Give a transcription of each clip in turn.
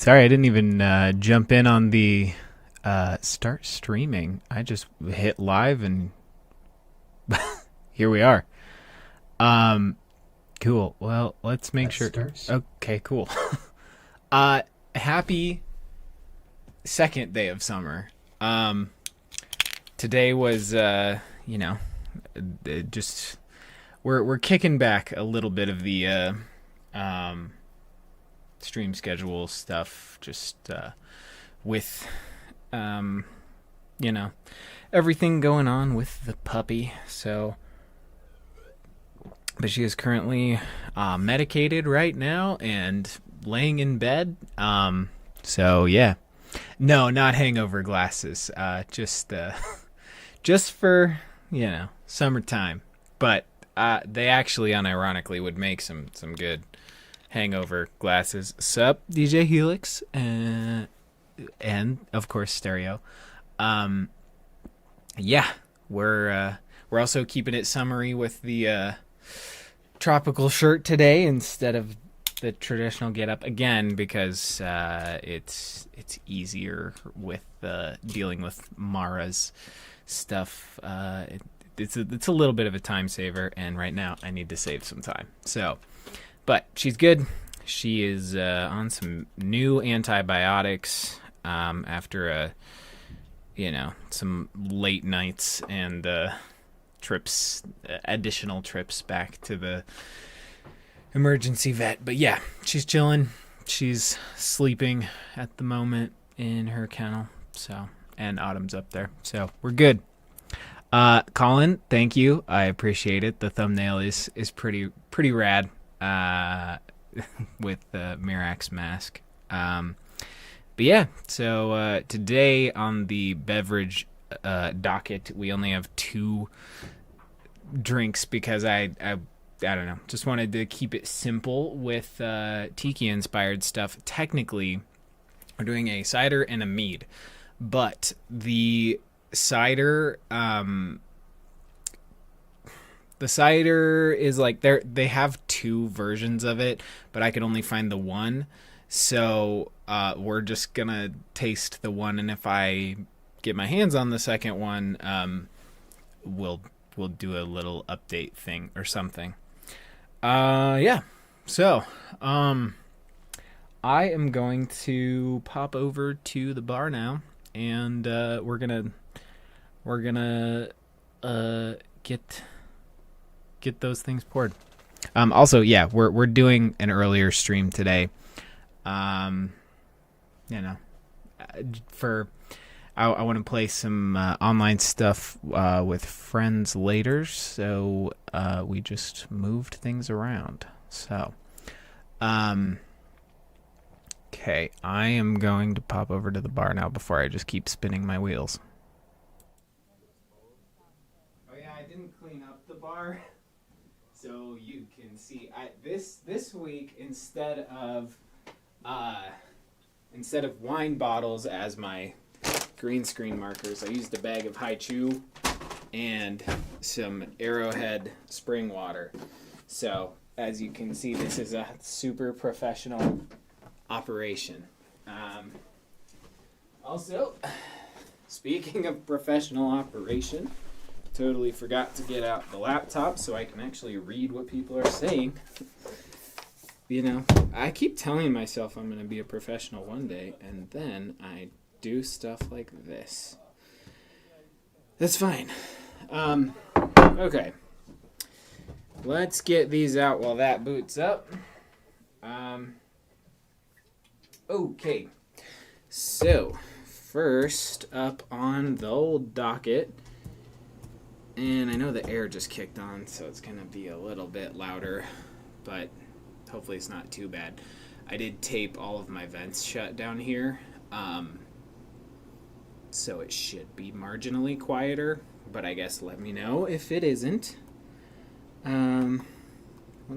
Sorry, I didn't even jump in on the start streaming. I just hit live and here we are. Cool. Well, let's make sure. Okay, cool. Happy second day of summer. Today was, just we're kicking back a little bit of the stream schedule stuff, just with everything going on with the puppy. But she is currently medicated right now and laying in bed. So yeah, no, not hangover glasses. Just for summertime. But they actually, unironically, would make some good hangover glasses. Sup, DJ Helix, and of course Stereo. Yeah, we're also keeping it summery with the tropical shirt today instead of the traditional getup again because it's easier with dealing with Mara's stuff. It's a little bit of a time saver, and right now I need to save some time. So, but she's good. She is on some new antibiotics after some late nights and additional trips back to the emergency vet. But yeah, she's chilling. She's sleeping at the moment in her kennel. So, and Autumn's up there. So we're good. Colin, thank you. I appreciate it. The thumbnail is pretty rad with Miraak's mask. But yeah, so today on the beverage docket, we only have 2 drinks because I don't know, just wanted to keep it simple with Tiki inspired stuff. Technically, we're doing a cider and a mead, but the cider is like they have 2 versions of it, but I could only find the one. So we're just gonna taste the one, and if I get my hands on the second one, we'll do a little update thing or something. Yeah. So I am going to pop over to the bar now, and we're gonna get those things poured. Also, yeah, we're doing an earlier stream today. I want to play some online stuff with friends later, so we just moved things around. So, okay, I am going to pop over to the bar now before I just keep spinning my wheels. Oh yeah, I didn't clean up the bar, so you can see. This week instead of wine bottles as my green screen markers, I used a bag of Haichu and some Arrowhead spring water. So, as you can see, this is a super professional operation. Also, speaking of professional operation, totally forgot to get out the laptop so I can actually read what people are saying. I keep telling myself I'm going to be a professional one day, and then I do stuff like this. That's fine. Okay. Let's get these out while that boots up. Okay. So, first up on the old docket, and I know the air just kicked on, so it's going to be a little bit louder, but hopefully it's not too bad. I did tape all of my vents shut down here. So it should be marginally quieter, but I guess let me know if it isn't. One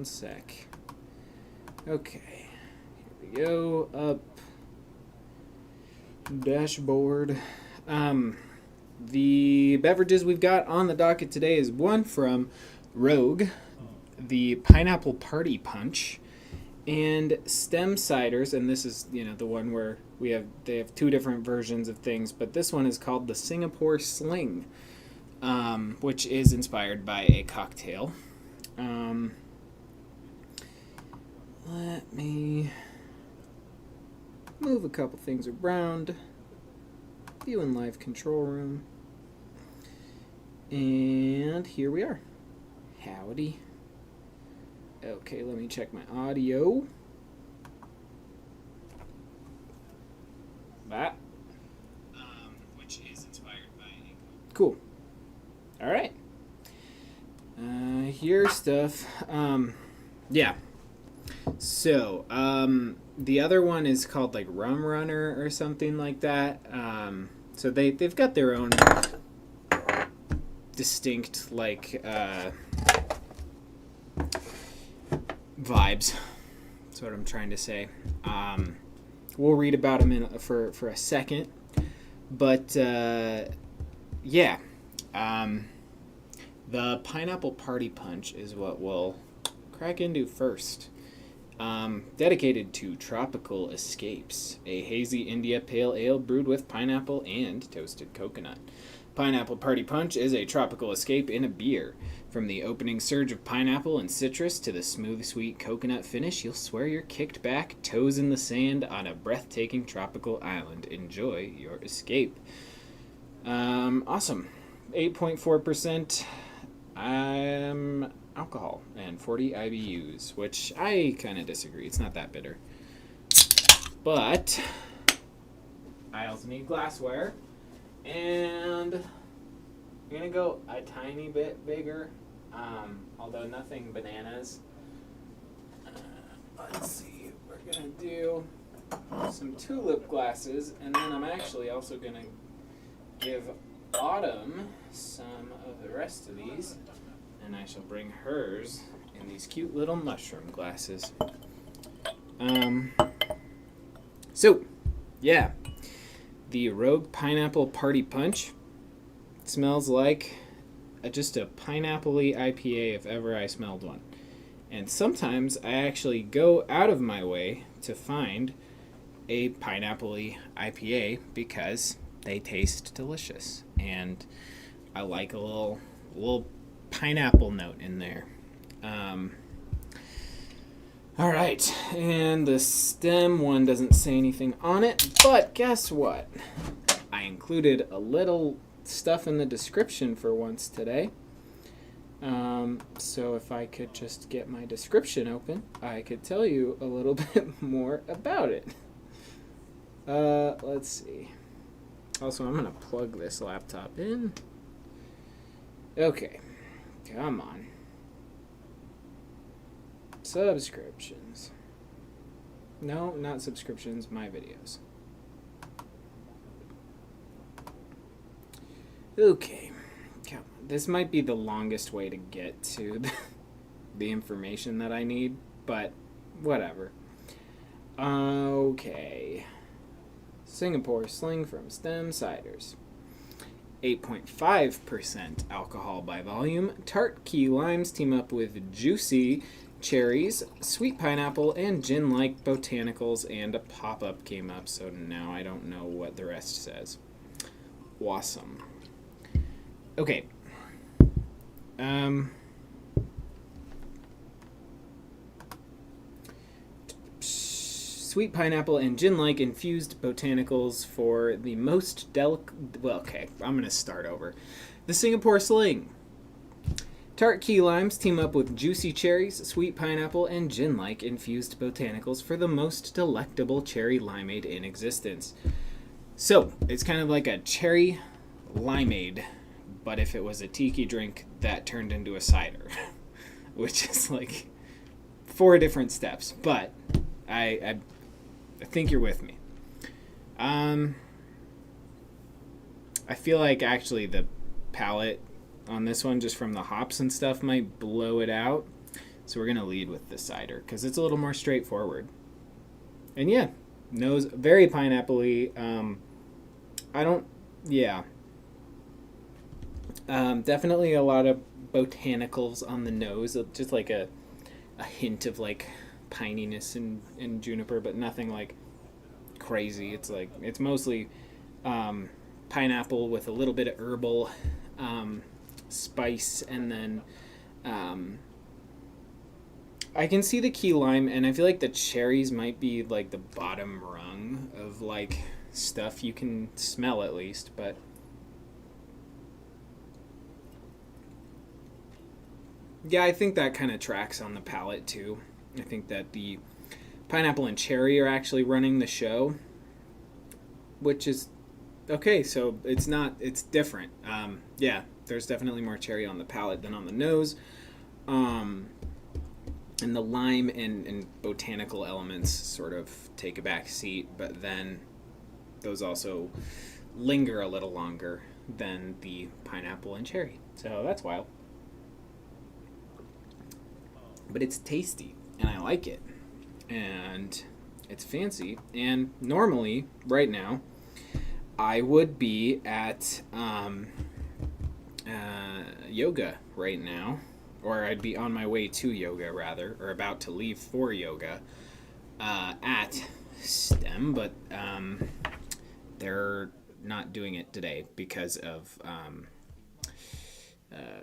sec. Okay, here we go, up, dashboard. The beverages we've got on the docket today is one from Rogue, the Pineapple Party Punch, And stem ciders, and this is, the one where they have two different versions of things, but this one is called the Singapore Sling, which is inspired by a cocktail. Let me move a couple things around. View in live control room. And here we are. Howdy. Okay, let me check my audio. That. Which is inspired by... Cool. All right. Here's stuff. Yeah. So, the other one is called like Rum Runner or something like that. So they've got their own distinct like vibes. That's what I'm trying to say. We'll read about them for a second, but yeah. The Pineapple Party Punch is what we'll crack into first. Dedicated to tropical escapes, a hazy India pale ale brewed with pineapple and toasted coconut. Pineapple Party Punch is a tropical escape in a beer. From the opening surge of pineapple and citrus to the smooth, sweet coconut finish, you'll swear you're kicked back, toes in the sand, on a breathtaking tropical island. Enjoy your escape. Awesome. 8.4% alcohol and 40 IBUs, which I kind of disagree. It's not that bitter. But I also need glassware. And I'm going to go a tiny bit bigger, although nothing bananas. Let's see, we're going to do some tulip glasses, and then I'm actually also going to give Autumn some of the rest of these, and I shall bring hers in these cute little mushroom glasses. So, yeah. The Rogue Pineapple Party Punch smells like just a pineapple-y IPA if ever I smelled one. And sometimes I actually go out of my way to find a pineapple-y IPA because they taste delicious. And I like a little pineapple note in there. All right, and the stem one doesn't say anything on it, but guess what? I included a little stuff in the description for once today. So if I could just get my description open, I could tell you a little bit more about it. Let's see. Also, I'm going to plug this laptop in. Okay, come on. Subscriptions. No, not subscriptions, my videos. Okay. This might be the longest way to get to the information that I need, but whatever. Okay. Singapore Sling from Stem Ciders. 8.5% alcohol by volume. Tart key limes team up with juicy cherries, sweet pineapple, and gin-like botanicals, and a pop-up came up, so now I don't know what the rest says. Awesome. Okay. Sweet pineapple and gin-like infused botanicals for the most well, okay, I'm going to start over. The Singapore Sling. Tart key limes team up with juicy cherries, sweet pineapple, and gin-like infused botanicals for the most delectable cherry limeade in existence. So, it's kind of like a cherry limeade, but if it was a tiki drink that turned into a cider, which is like 4 different steps, but I think you're with me. I feel like actually the palate on this one, just from the hops and stuff, might blow it out. So we're going to lead with the cider because it's a little more straightforward. And yeah, nose very pineapple-y. Definitely a lot of botanicals on the nose, just like a hint of like pininess in juniper, but nothing like crazy. It's mostly pineapple with a little bit of herbal spice, and then I can see the key lime, and I feel like the cherries might be like the bottom rung of like stuff you can smell at least, but yeah, I think that kind of tracks on the palate too. I think that the pineapple and cherry are actually running the show, which is okay. So it's different. Yeah, there's definitely more cherry on the palate than on the nose. And the lime and botanical elements sort of take a back seat, but then those also linger a little longer than the pineapple and cherry. So that's wild. But it's tasty, and I like it. And it's fancy. And normally, right now, I would be at yoga right now. Or I'd be on my way to yoga, rather, or about to leave for yoga at STEM, but they're not doing it today because of,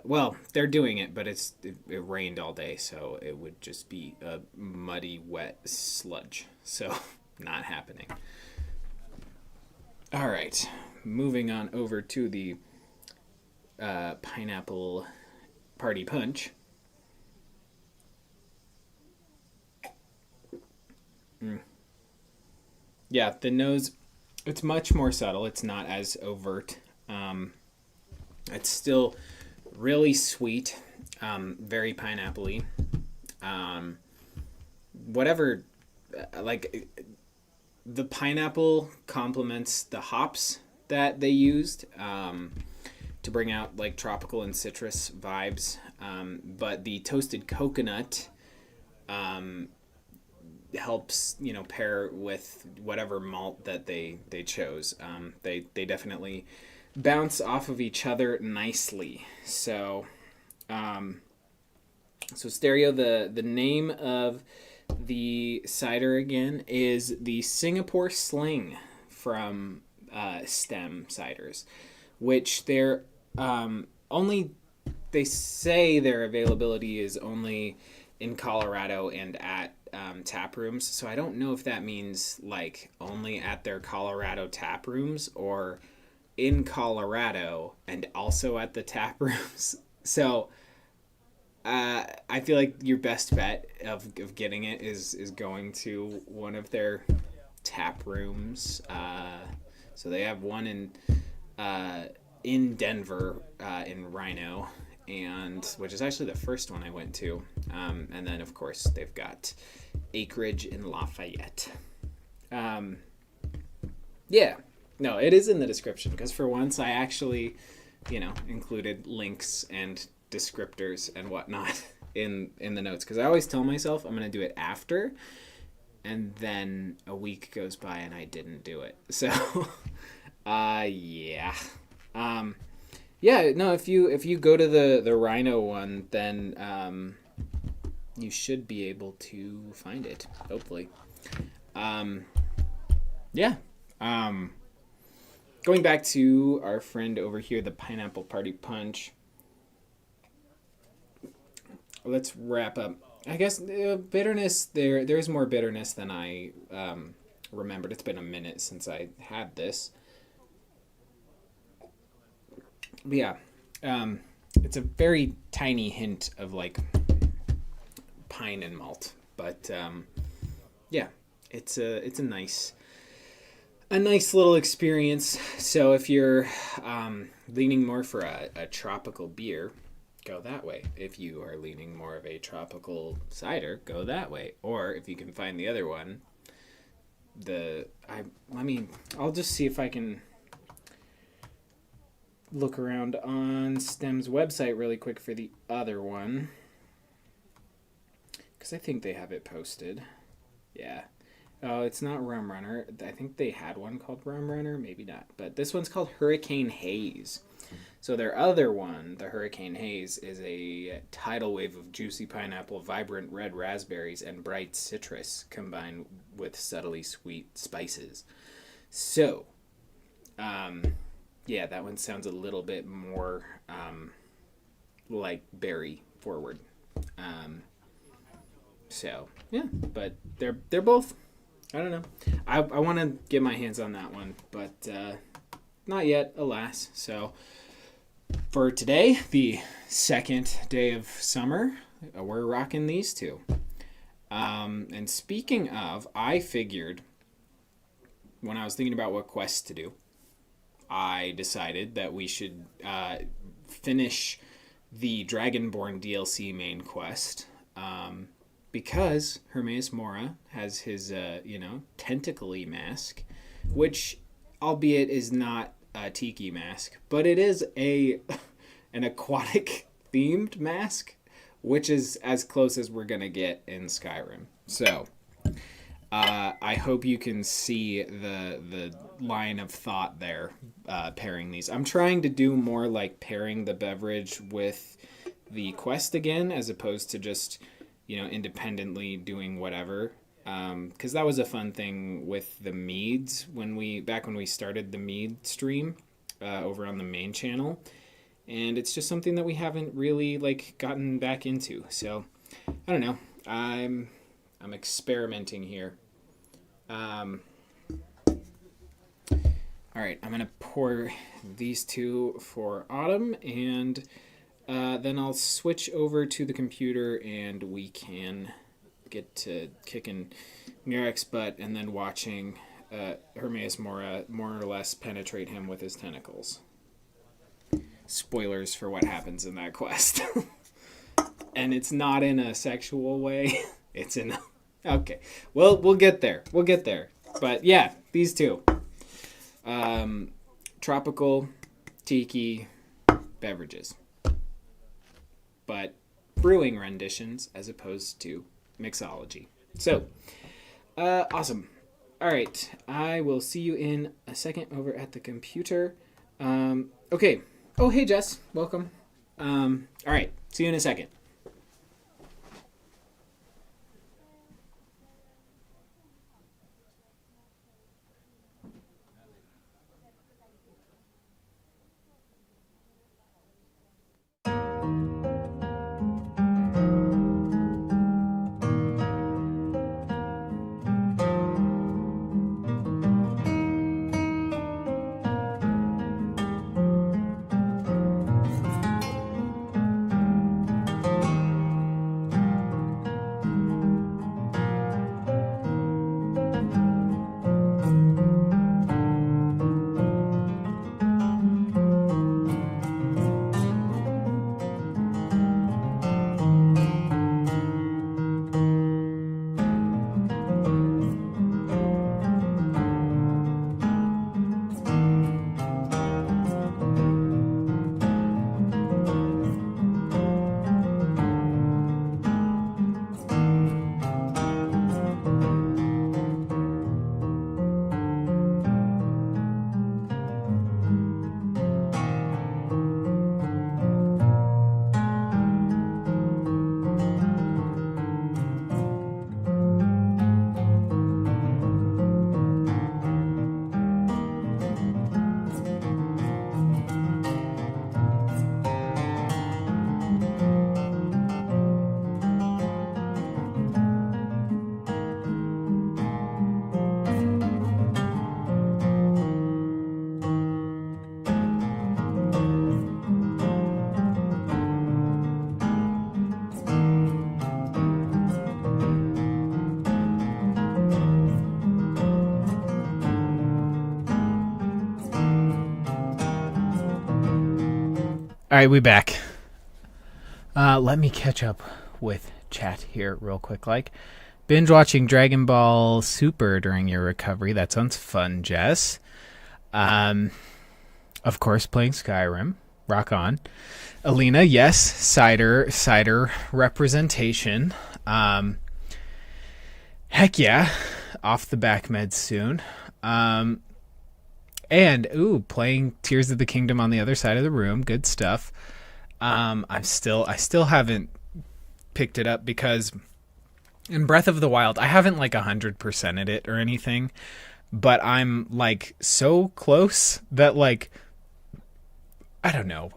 well, they're doing it, but it rained all day, so it would just be a muddy, wet sludge, so not happening. All right, moving on over to the pineapple party punch. Yeah, the nose, it's much more subtle. It's not as overt. It's still really sweet, very pineapple-y. Whatever, like, the pineapple complements the hops that they used to bring out like tropical and citrus vibes, but the toasted coconut helps pair with whatever malt that they chose. They definitely bounce off of each other nicely. So Stereo, the name of the cider again is the Singapore Sling from Stem Ciders, which they're only, they say their availability is only in Colorado and at tap rooms. So I don't know if that means like only at their Colorado tap rooms or in Colorado and also at the tap rooms. So I feel like your best bet of getting it is going to one of their tap rooms. So they have one in Denver, in Rhino, and which is actually the first one I went to. And then of course they've got Acreage in Lafayette. Yeah, no, it is in the description because for once I actually, included links and descriptors and whatnot in the notes, because I always tell myself I'm going to do it after, and then a week goes by and I didn't do it. So yeah. Yeah, no, if you go to the Rhino one, then you should be able to find it, hopefully. Yeah. Going back to our friend over here, the Pineapple Party Punch. Let's wrap up. I guess bitterness, there's more bitterness than I remembered. It's been a minute since I had this. But yeah, it's a very tiny hint of like pine and malt, but yeah, it's a nice little experience. So if you're leaning more for a tropical beer, go that way. If you are leaning more of a tropical cider, go that way. Or if you can find the other one, I'll just see if I can look around on Stem's website really quick for the other one, because I think they have it posted. Yeah, Oh, it's not Rum Runner. I think they had one called Rum Runner, maybe not. But this one's called Hurricane Haze. So their other one, the Hurricane Haze, is a tidal wave of juicy pineapple, vibrant red raspberries, and bright citrus combined with subtly sweet spices. So, yeah, that one sounds a little bit more like berry forward. So yeah, but they're both. I don't know. I want to get my hands on that one, but not yet, alas. So for today, the second day of summer, we're rocking these two. And speaking of, I figured when I was thinking about what quests to do, I decided that we should finish the Dragonborn DLC main quest. Because Hermes Mora has his, tentacle-y mask, which, albeit is not a Tiki mask, but it is an aquatic-themed mask, which is as close as we're going to get in Skyrim. So, I hope you can see the line of thought there, pairing these. I'm trying to do more like pairing the beverage with the quest again, as opposed to just independently doing whatever, because that was a fun thing with the meads when we started the mead stream over on the main channel, and it's just something that we haven't really gotten back into. So I don't know, I'm experimenting here. All right, I'm gonna pour these two for Autumn, and then I'll switch over to the computer and we can get to kicking Miraak's butt and then watching Hermes Mora more or less penetrate him with his tentacles. Spoilers for what happens in that quest. And it's not in a sexual way. It's in okay. Well, we'll get there. But yeah, these two. Tropical Tiki beverages. But brewing renditions as opposed to mixology. So, awesome. All right, I will see you in a second over at the computer. Okay. Oh, hey, Jess. Welcome. All right, see you in a second. All right, we back. Let me catch up with chat here real quick. Binge watching Dragon Ball Super during your recovery. That sounds fun, Jess. Of course, playing Skyrim. Rock on. Alina, yes, cider representation. Heck yeah. off the back meds soon. And playing Tears of the Kingdom on the other side of the room. Good stuff. I still haven't picked it up because in Breath of the Wild, I haven't like 100%ed it or anything, but I'm like so close that like, I don't know.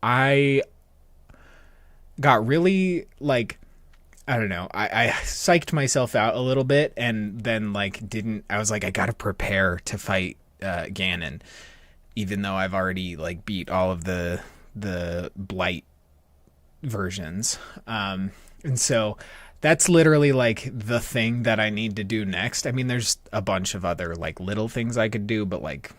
I got really like, I don't know. I psyched myself out a little bit and then like I was like, I gotta prepare to fight Ganon, even though I've already like beat all of the Blight versions. And so that's literally like the thing that I need to do next. I mean, there's a bunch of other like little things I could do, but like,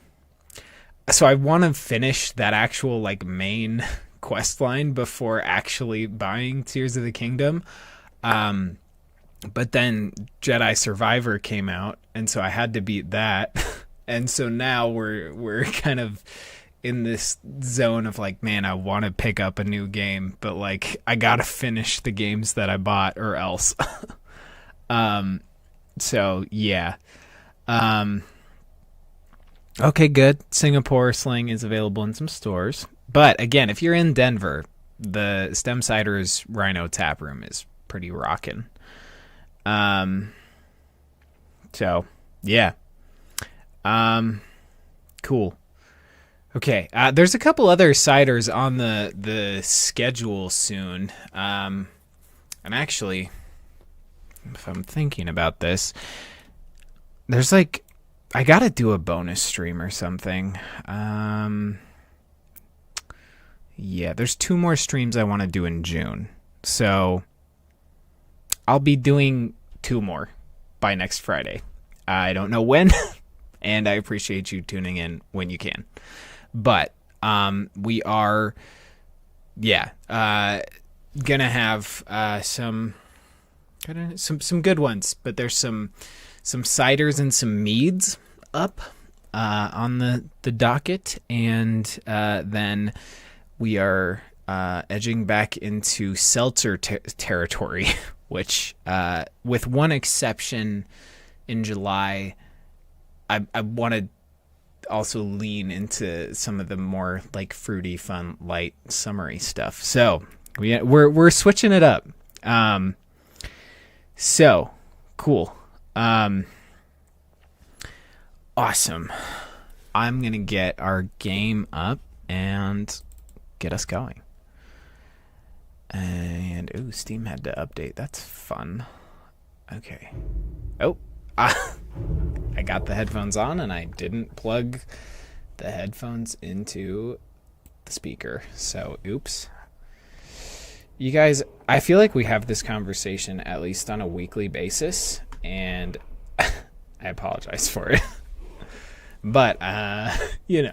so I want to finish that actual like main quest line before actually buying Tears of the Kingdom. But then Jedi Survivor came out, and so I had to beat that. And so now we're kind of in this zone of like, man, I want to pick up a new game, but like I gotta finish the games that I bought or else. So yeah. Okay, good. Singapore Sling is available in some stores. But again, if you're in Denver, the Stem Ciders Rhino taproom is pretty rockin'. So yeah. Cool. Okay, there's a couple other ciders on the schedule soon. And actually, if I'm thinking about this, there's like, I gotta do a bonus stream or something. Yeah, there's 2 more streams I want to do in June. So I'll be doing 2 more by next Friday. I don't know when, and I appreciate you tuning in when you can. But we are, gonna have some good ones. But there's some ciders and some meads up on the docket, and then we are edging back into seltzer territory, which, with one exception, in July, I want to also lean into some of the more like fruity, fun, light, summery stuff. So we're switching it up. So cool. Awesome. I'm gonna get our game up and get us going. And Steam had to update. That's fun. Okay. I got the headphones on and I didn't plug the headphones into the speaker. So, oops. You guys, I feel like we have this conversation at least on a weekly basis, and I apologize for it. But, you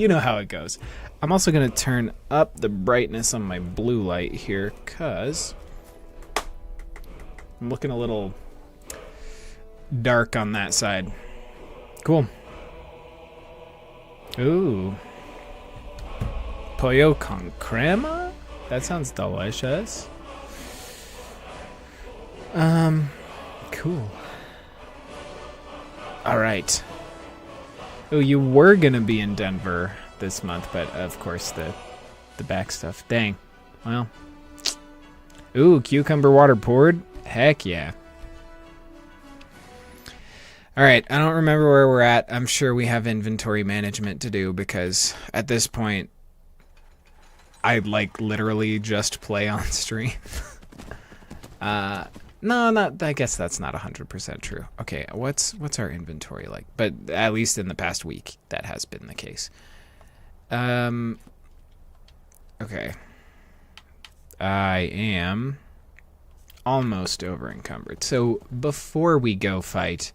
know how it goes. I'm also going to turn up the brightness on my blue light here because I'm looking a little dark on that side. Cool. Ooh. Pollo con crema? That sounds delicious. Cool. All right. Oh, you were gonna be in Denver this month, but of course the back stuff. Dang. Well. Ooh, cucumber water poured? Heck yeah. All right, I don't remember where we're at. I'm sure we have inventory management to do because at this point, I like literally just play on stream. No, I guess that's not 100% true. Okay, what's our inventory like? But at least in the past week, that has been the case. Okay. I am almost over encumbered. So before we go fight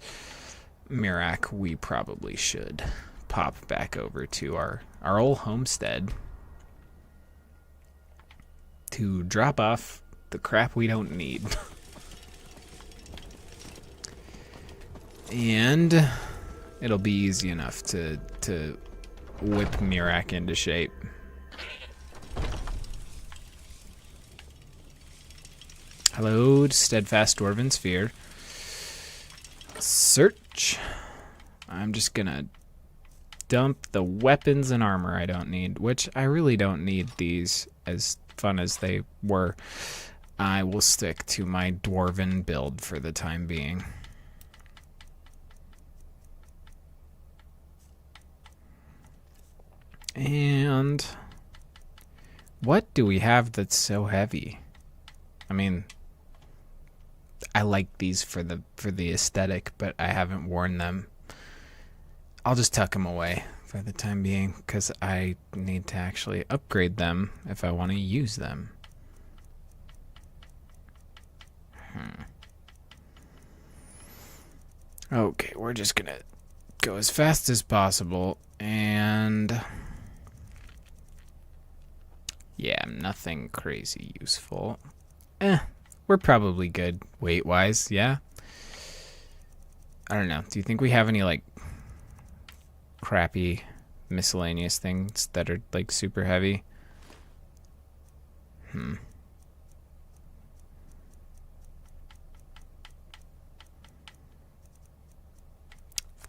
Miraak, we probably should pop back over to our old homestead to drop off the crap we don't need. And it'll be easy enough to whip Miraak into shape. Hello, Steadfast Dwarven Sphere. search. I'm just gonna dump the weapons and armor I don't need, which I really don't need these, as fun as they were. I will stick to my dwarven build for the time being. And what do we have that's so heavy? I mean, I like these for the aesthetic, but I haven't worn them. I'll just tuck them away for the time being because I need to actually upgrade them if I want to use them. Okay, we're just gonna go as fast as possible, and yeah, nothing crazy useful. We're probably good weight-wise, yeah? I don't know. Do you think we have any, like, crappy miscellaneous things that are, like, super heavy? Of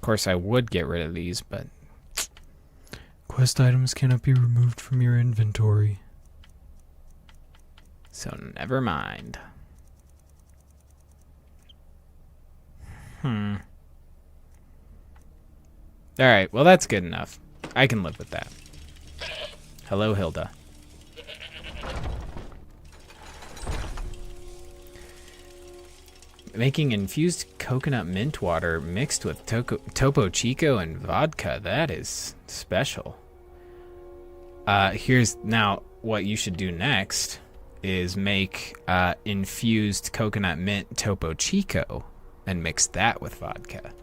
course, I would get rid of these, but quest items cannot be removed from your inventory. So never mind. Alright, well that's good enough. I can live with that. Hello, Hilda. Making infused coconut mint water mixed with Topo Chico and vodka. That is special. Here's now what you should do next is make infused coconut mint Topo Chico and mix that with vodka.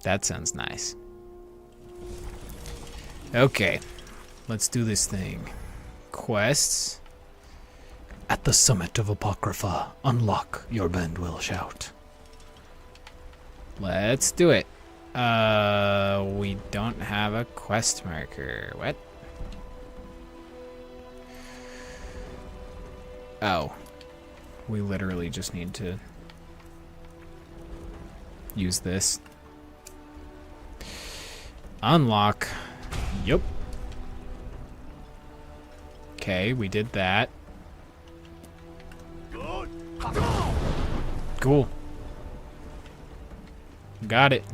That sounds nice. Okay, let's do this thing. Quests. At the Summit of Apocrypha, unlock your band will shout. Let's do it. We don't have a quest marker. What? Oh. We literally just need to use this. Unlock. Yup. Okay, we did that. Cool. Got it.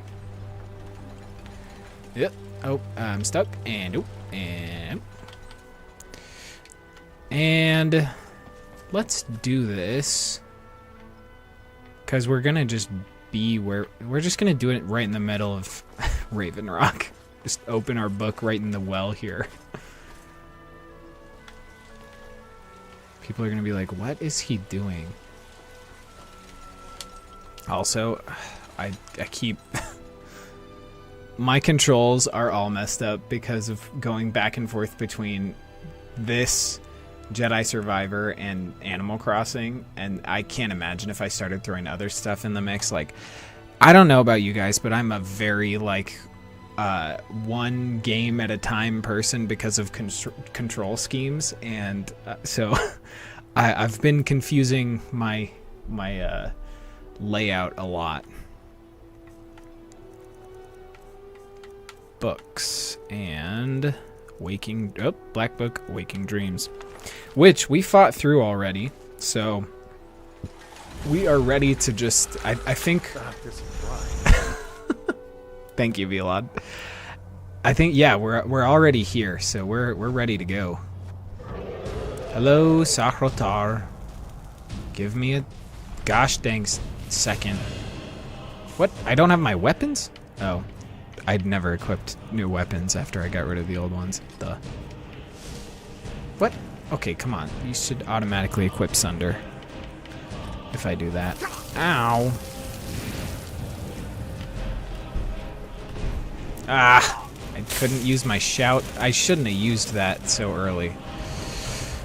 Yep. Oh, I'm stuck. And oh, and let's do this because we're gonna just be where we're just gonna do it right in the middle of Raven Rock. Just open our book right in the well here. People are gonna be like, "What is he doing?" Also, I keep my controls are all messed up because of going back and forth between this Jedi Survivor and Animal Crossing, and I can't imagine if I started throwing other stuff in the mix. Like, I don't know about you guys, but I'm a very like one game at a time person because of control schemes, and so I've been confusing my layout a lot. Books and Black Book, Waking Dreams, which we fought through already, so we are ready to just I think thank you, Velod. I think yeah, we're already here, so we're ready to go. Hello, Sakrotar. Give me a gosh dang second. What? I don't have my weapons? Oh. I'd never equipped new weapons after I got rid of the old ones. Duh. What? Okay, come on. You should automatically equip Sunder. If I do that. Ow. Ah! I couldn't use my shout. I shouldn't have used that so early.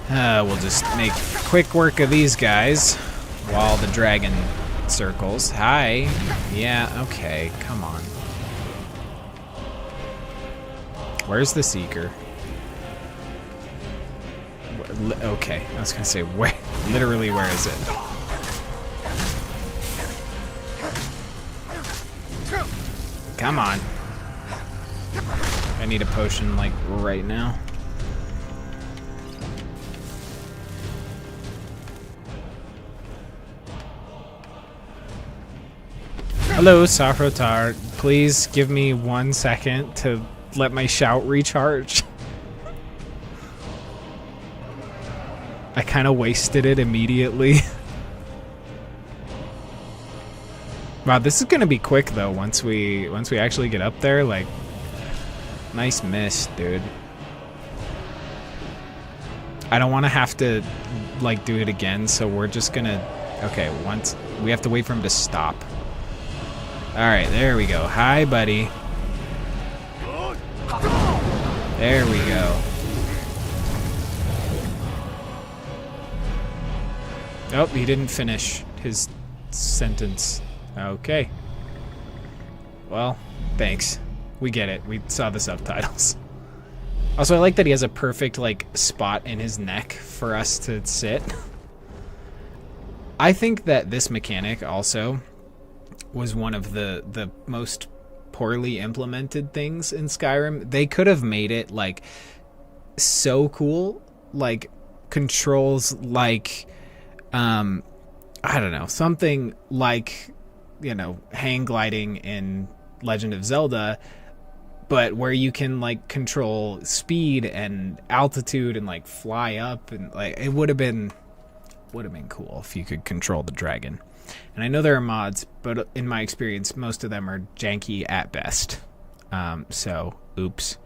We'll just make quick work of these guys while the dragon circles. Hi. Yeah, okay. Come on. Where's the Seeker? Okay, I was gonna say, where? Literally, where is it? Come on. I need a potion, like, right now. Hello, Saffro Tart. Please give me 1 second to let my shout recharge. I kind of wasted it immediately. Wow, this is gonna be quick though. Once we actually get up there, like, nice miss, dude. I don't want to have to like do it again, so we're just gonna. Okay, once we have to wait for him to stop. All right, there we go. Hi, buddy. There we go. Oh, he didn't finish his sentence. Okay. Well, thanks. We get it. We saw the subtitles. Also, I like that he has a perfect, like, spot in his neck for us to sit. I think that this mechanic also was one of the most poorly implemented things in Skyrim. They could have made it, like, so cool. Like, controls like, I don't know, something like, you know, hang gliding in Legend of Zelda, but where you can, like, control speed and altitude and, like, fly up, and, like, it would have been cool if you could control the dragon. And I know there are mods, but in my experience, most of them are janky at best. So, oops.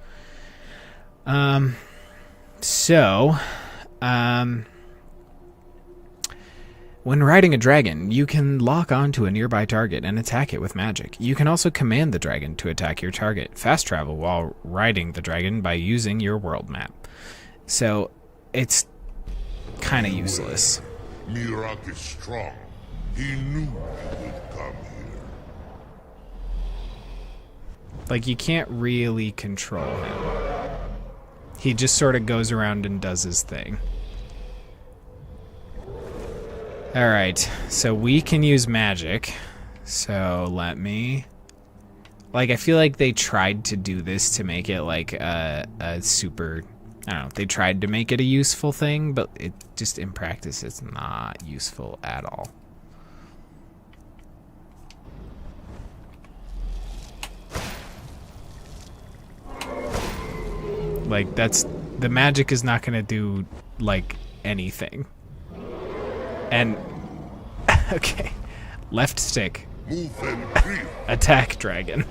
When riding a dragon, you can lock onto a nearby target and attack it with magic. You can also command the dragon to attack your target. Fast travel while riding the dragon by using your world map. So, it's kind of useless. Miraak is strong. He knew you would come here. Like, you can't really control him. He just sort of goes around and does his thing. Alright, so we can use magic. So let me... Like, I feel like they tried to do this to make it, like, a super... I don't know, they tried to make it a useful thing, but it just, in practice, it's not useful at all. Like, that's... The magic is not gonna do, like, anything. And... Okay. Left stick. Attack dragon.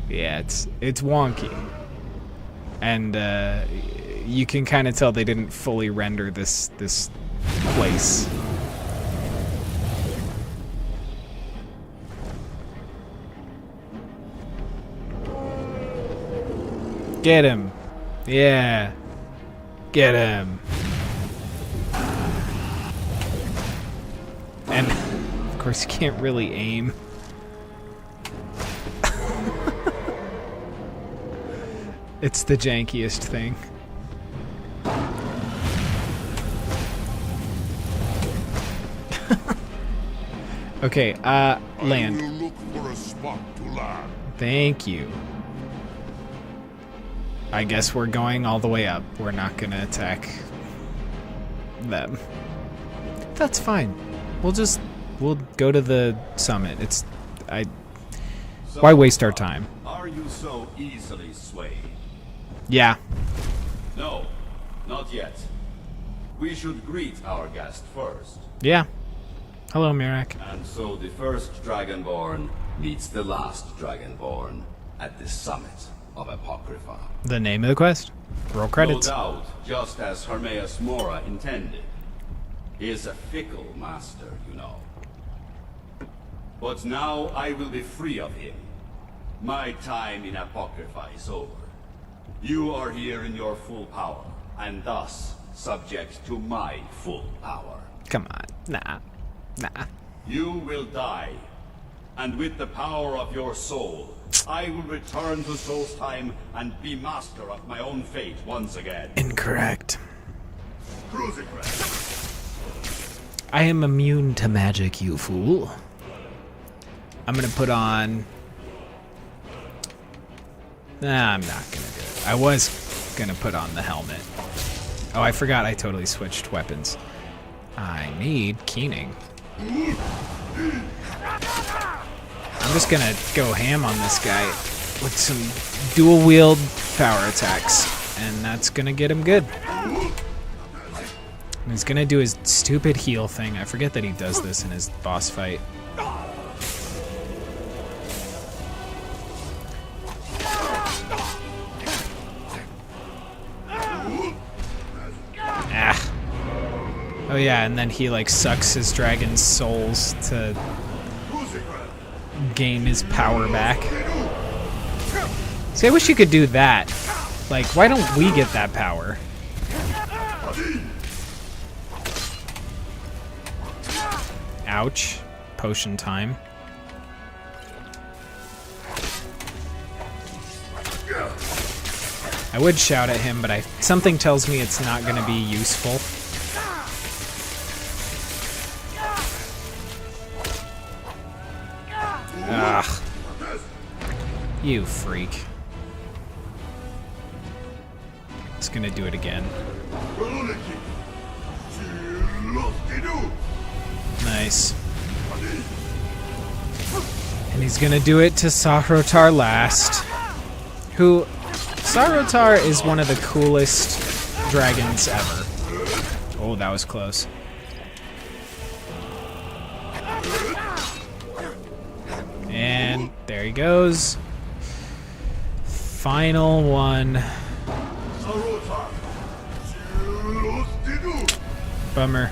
Yeah, it's wonky. And, you can kind of tell they didn't fully render this place. Get him. Yeah. Get him. And, of course, you can't really aim. It's the jankiest thing. Okay, land. I will look for a spot to land. Thank you. I guess we're going all the way up. We're not gonna attack them. That's fine. We'll go to the summit. Why waste our time? Are you so easily swayed? Yeah. No, not yet. We should greet our guest first. Yeah. Hello, Miraak. And so the first Dragonborn meets the last Dragonborn at the Summit of Apocrypha. The name of the quest. Roll credits. No doubt, just as Hermaeus Mora intended. He is a fickle master, you know. But now I will be free of him. My time in Apocrypha is over. You are here in your full power, and thus subject to my full power. Come on. Nah. You will die. And with the power of your soul, I will return to Soule's time and be master of my own fate once again. Incorrect. Crucifix. I am immune to magic, you fool. I'm gonna put on... Nah, I'm not gonna do it. I was gonna put on the helmet. Oh, I forgot I totally switched weapons. I need keening. I'm just gonna go ham on this guy with some dual wield power attacks, and that's gonna get him good. And he's gonna do his stupid heal thing. I forget that he does this in his boss fight. Ah. Oh yeah, and then he like sucks his dragon's souls to gain his power back. See, I wish you could do that. Like, why don't we get that power? Ouch. Potion time. I would shout at him, but something tells me it's not going to be useful. Ugh. You freak. It's gonna do it again. Nice. And he's gonna do it to Sahrotar last. Who... Sahrotar is one of the coolest dragons ever. Oh, that was close. And there he goes. Final one. Bummer.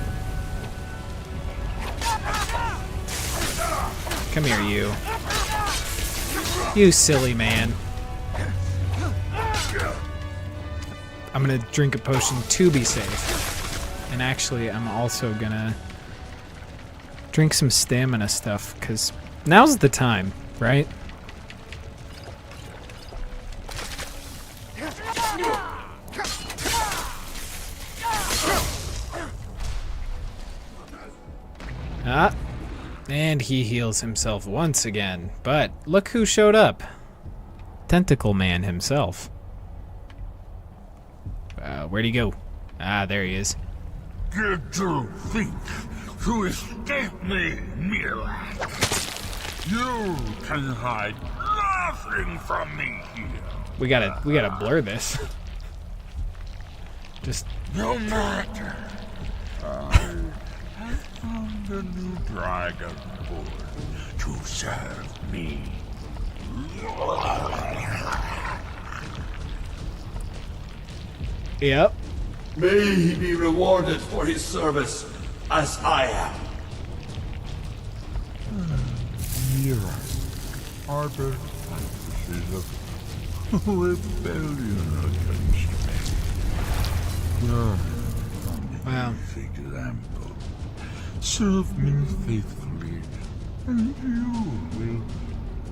Come here, you. You silly man. I'm gonna drink a potion to be safe. And actually, I'm also gonna drink some stamina stuff, because now's the time, right? Ah, and he heals himself once again. But look who showed up. Tentacle Man himself. Where'd he go? Ah, there he is. Did you think to escape me, Miraak? You can hide nothing from me here. We gotta blur this. Just No matter. I have found a new dragon born to serve me. yep. May he be rewarded for his service, as I am. Miraak harbored fantasies of rebellion against me. Wow. Example. Serve me faithfully, and you will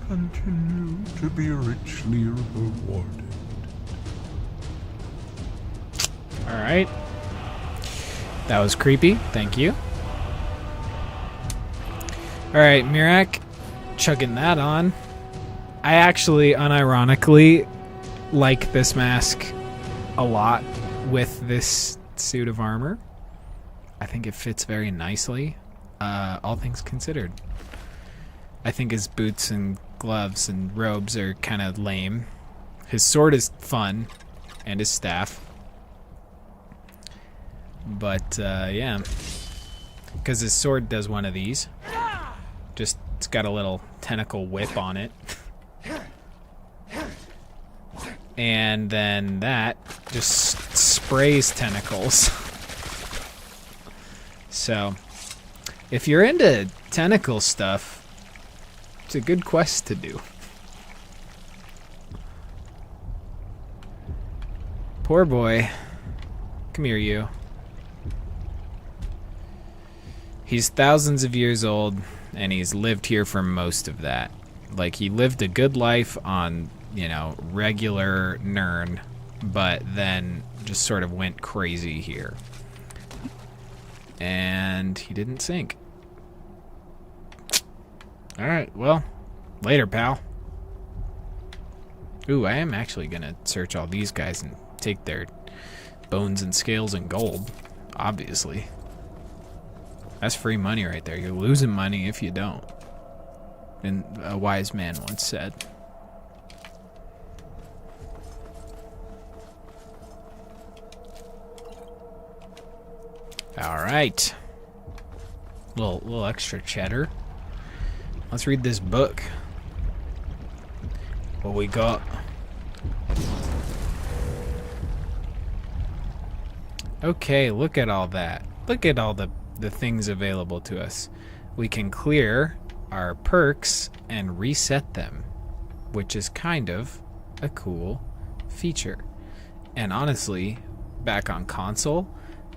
continue to be richly rewarded. All right. That was creepy. Thank you. All right, Miraak, chugging that on. I actually, unironically, like this mask a lot with this suit of armor. I think it fits very nicely, all things considered. I think his boots and gloves and robes are kind of lame. His sword is fun, and his staff. But, yeah. Because his sword does one of these. Just, it's got a little tentacle whip on it. And then that just sprays tentacles. So, if you're into tentacle stuff, it's a good quest to do. Poor boy. Come here, you. He's thousands of years old, and he's lived here for most of that. Like, he lived a good life on, you know, regular Nirn, but then just sort of went crazy here. And he didn't sink. Alright, well, later, pal. Ooh, I am actually gonna search all these guys and take their bones and scales and gold, obviously. That's free money right there. You're losing money if you don't. And a wise man once said. Alright. Little extra cheddar. Let's read this book. What we got? Okay, look at all that. Look at all the things available to us. We can clear our perks and reset them, which is kind of a cool feature. And honestly, back on console,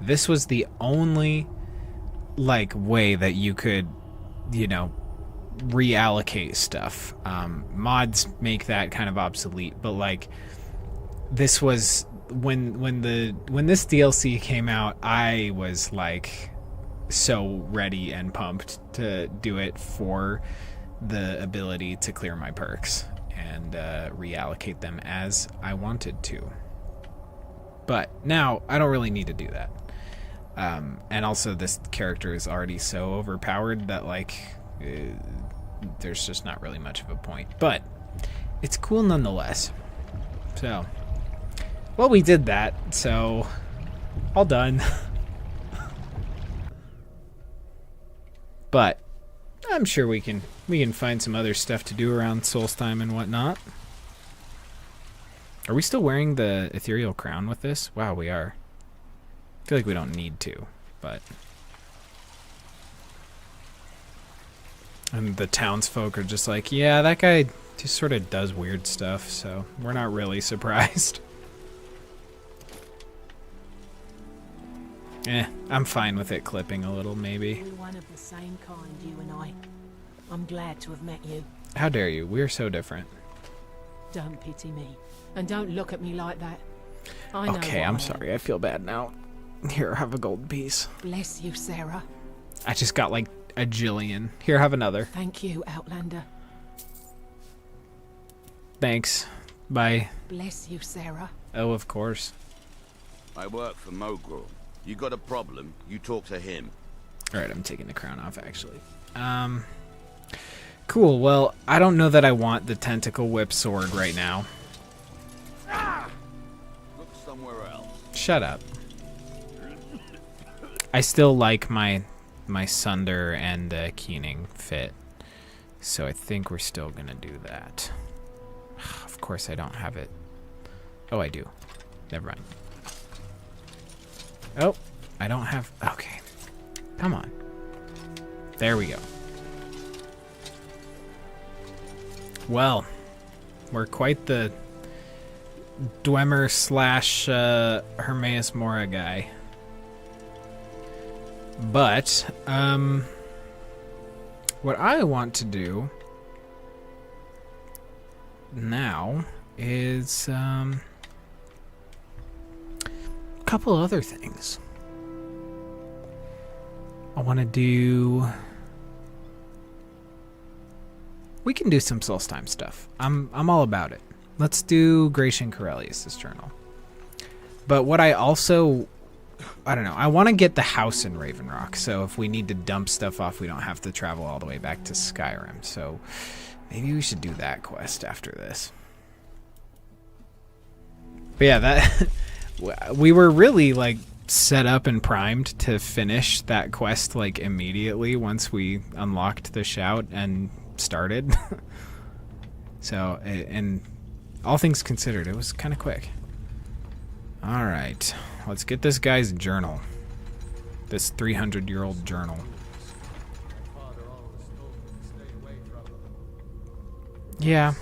this was the only like way that you could, you know, reallocate stuff. Mods make that kind of obsolete, but like this was when this DLC came out, I was like so ready and pumped to do it for the ability to clear my perks and reallocate them as I wanted to. But now I don't really need to do that. And also this character is already so overpowered that like there's just not really much of a point. But it's cool nonetheless. So, well, we did that, so all done. But I'm sure we can find some other stuff to do around Solstheim and whatnot. Are we still wearing the ethereal crown with this? Wow, we are. I feel like we don't need to, but... And the townsfolk are just like, yeah, that guy just sort of does weird stuff, so we're not really surprised. I'm fine with it clipping a little, maybe. We're one of the same kind, you and I. I'm glad to have met you. How dare you? We're so different. Don't pity me. And don't look at me like that. I know Okay, what I'm I sorry. I feel bad now. Here, have a gold piece. Bless you, Sarah. I just got like a jillion. Here, have another. Thank you, Outlander. Thanks. Bye. Bless you, Sarah. Oh, of course. I work for Mogul. You got a problem, you talk to him. Alright, I'm taking the crown off, actually. Cool, well, I don't know that I want the tentacle whip sword right now. Look somewhere else. Shut up. I still like my Sunder and Keening fit. So I think we're still gonna do that. Of course I don't have it. Oh, I do. Never mind. Oh, I don't have... Okay. Come on. There we go. Well, we're quite the Dwemer slash Hermaeus Mora guy. But, what I want to do now is a couple other things. I want to do... We can do some Solstheim stuff. I'm all about it. Let's do Gratian Corellius' journal. But what I also... I don't know. I want to get the house in Raven Rock, so if we need to dump stuff off, we don't have to travel all the way back to Skyrim. So maybe we should do that quest after this. But yeah, that... we were really, like, set up and primed to finish that quest, like, immediately once we unlocked the shout and started. So, and all things considered, it was kind of quick. Alright, let's get this guy's journal. This 300-year-old journal. Yeah.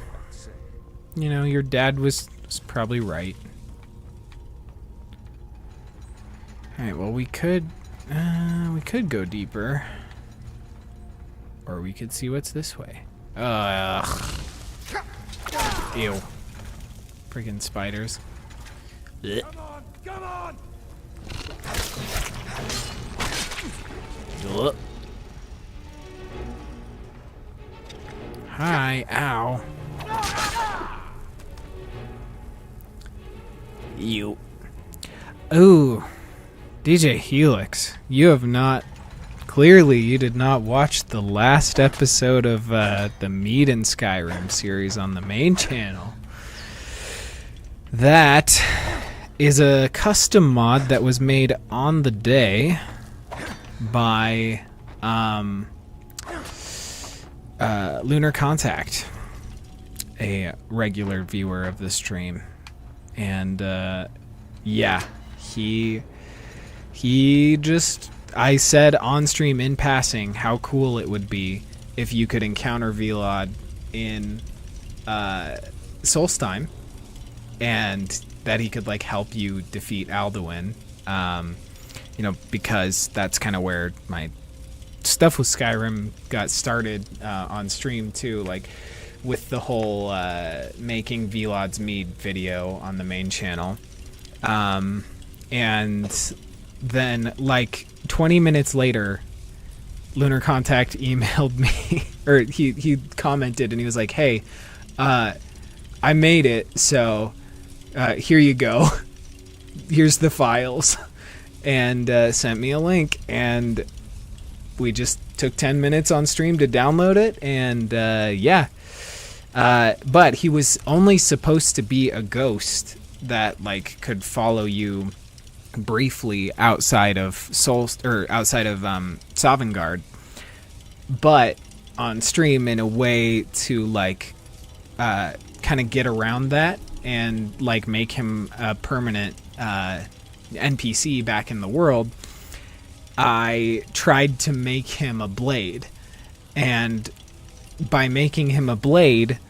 You know, your dad was probably right. Alright, well we could go deeper. Or we could see what's this way. Ugh. Ew. Freaking spiders. Ugh. Come on! Ugh. Hi, ow. You. Ooh. DJ Helix, you have not... Clearly, you did not watch the last episode of the Mead and Skyrim series on the main channel. That is a custom mod that was made on the day by Lunar Contact, a regular viewer of the stream. And yeah, he just... I said on stream in passing how cool it would be if you could encounter Velod in Solstheim, and that he could like help you defeat Alduin. You know, because that's kind of where my stuff with Skyrim got started on stream too, like with the whole making Velod's Mead video on the main channel. And then like 20 minutes later, Lunar Contact emailed me, or he commented, and he was like, hey, I made it, so here you go. Here's the files. And sent me a link, and we just took 10 minutes on stream to download it, and yeah. But he was only supposed to be a ghost that like could follow you briefly outside of Sovngarde, but on stream in a way to like kind of get around that and like make him a permanent NPC back in the world. I tried to make him a blade, and by making him a blade,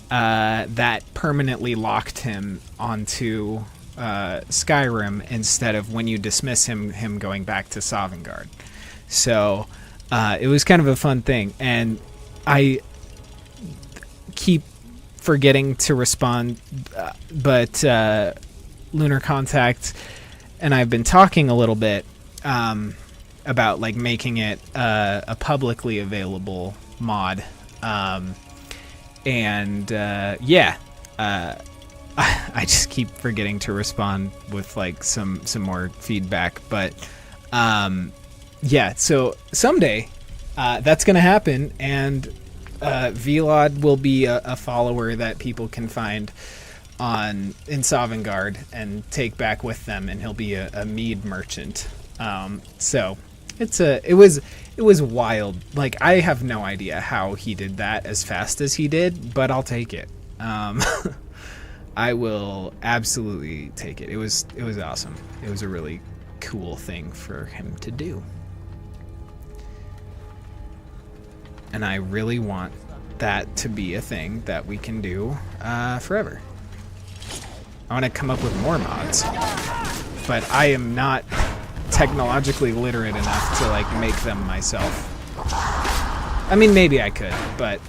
that permanently locked him onto Skyrim instead of when you dismiss him going back to Sovngarde. So it was kind of a fun thing, and I keep forgetting to respond, but Lunar Contact and I've been talking a little bit about like making it a publicly available mod, and yeah. I just keep forgetting to respond with like some more feedback, but yeah, so someday that's gonna happen, and Velod will be a follower that people can find in Sovngarde and take back with them, and he'll be a mead merchant. So it was wild. Like, I have no idea how he did that as fast as he did, but I'll take it. I will absolutely take it. It was awesome. It was a really cool thing for him to do. And I really want that to be a thing that we can do forever. I want to come up with more mods, but I am not technologically literate enough to like make them myself. I mean, maybe I could, but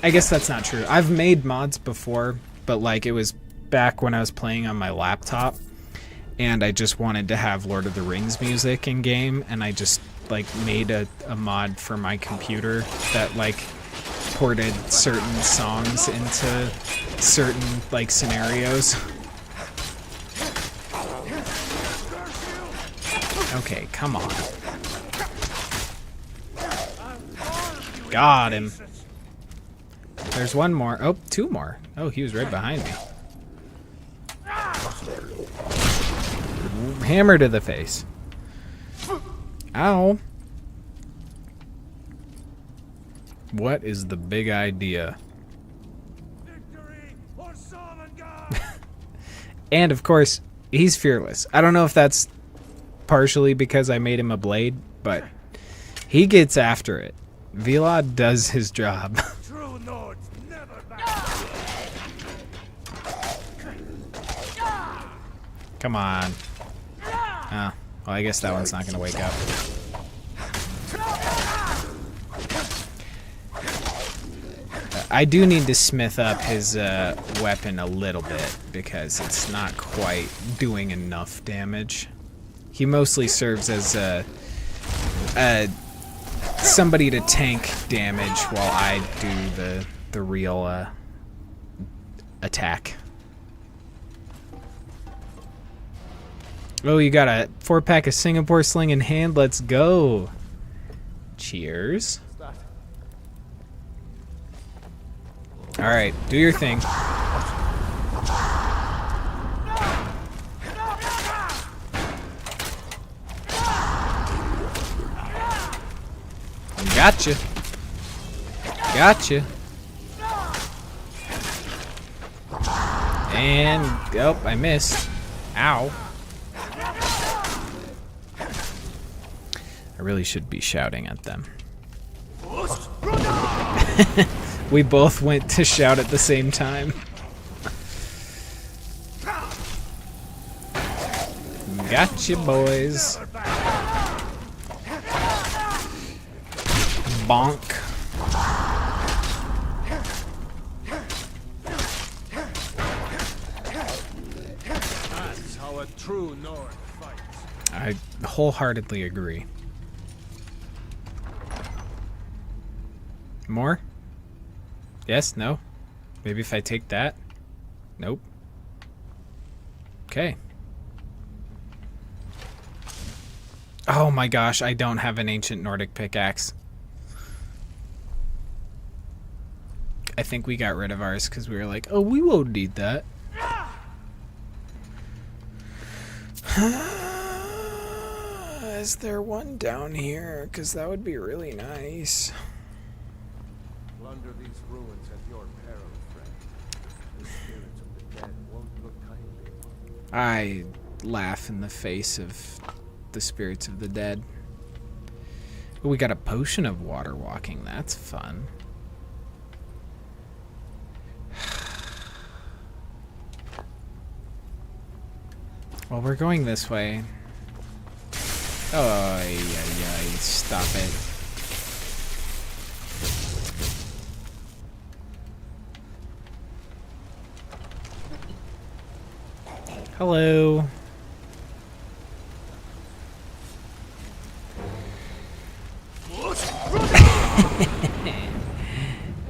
I guess that's not true. I've made mods before, but like it was back when I was playing on my laptop, and I just wanted to have Lord of the Rings music in game, and I just like made a mod for my computer that like ported certain songs into certain like scenarios. Okay, come on. Got him. There's one more. Oh, two more. Oh, he was right behind me. Hammer to the face. Ow. What is the big idea? And of course, he's fearless. I don't know if that's partially because I made him a blade, but he gets after it. Velod does his job. True Nords never back. Come on. Oh, well, I guess that one's not going to wake up. I do need to smith up his weapon a little bit because it's not quite doing enough damage. He mostly serves as somebody to tank damage while I do the real attack. Oh, you got a 4-pack of Singapore Sling in hand. Let's go. Cheers. All right, do your thing. Gotcha. Gotcha. And, oh, I missed. Ow. I really should be shouting at them. We both went to shout at the same time. Gotcha, boys. Bonk. That's how a true Nord fights. I wholeheartedly agree. More? Yes? No? Maybe if I take that? Nope. Okay. Oh my gosh, I don't have an ancient Nordic pickaxe. I think we got rid of ours because we were like, oh, we won't need that. Is there one down here? Because that would be really nice. Plunder these ruins at your peril, friend. The spirits of the dead won't look kindly upon you. I laugh in the face of the spirits of the dead. Oh, we got a potion of water walking. That's fun. Well, we're going this way. Oh, yeah, stop it. Hello.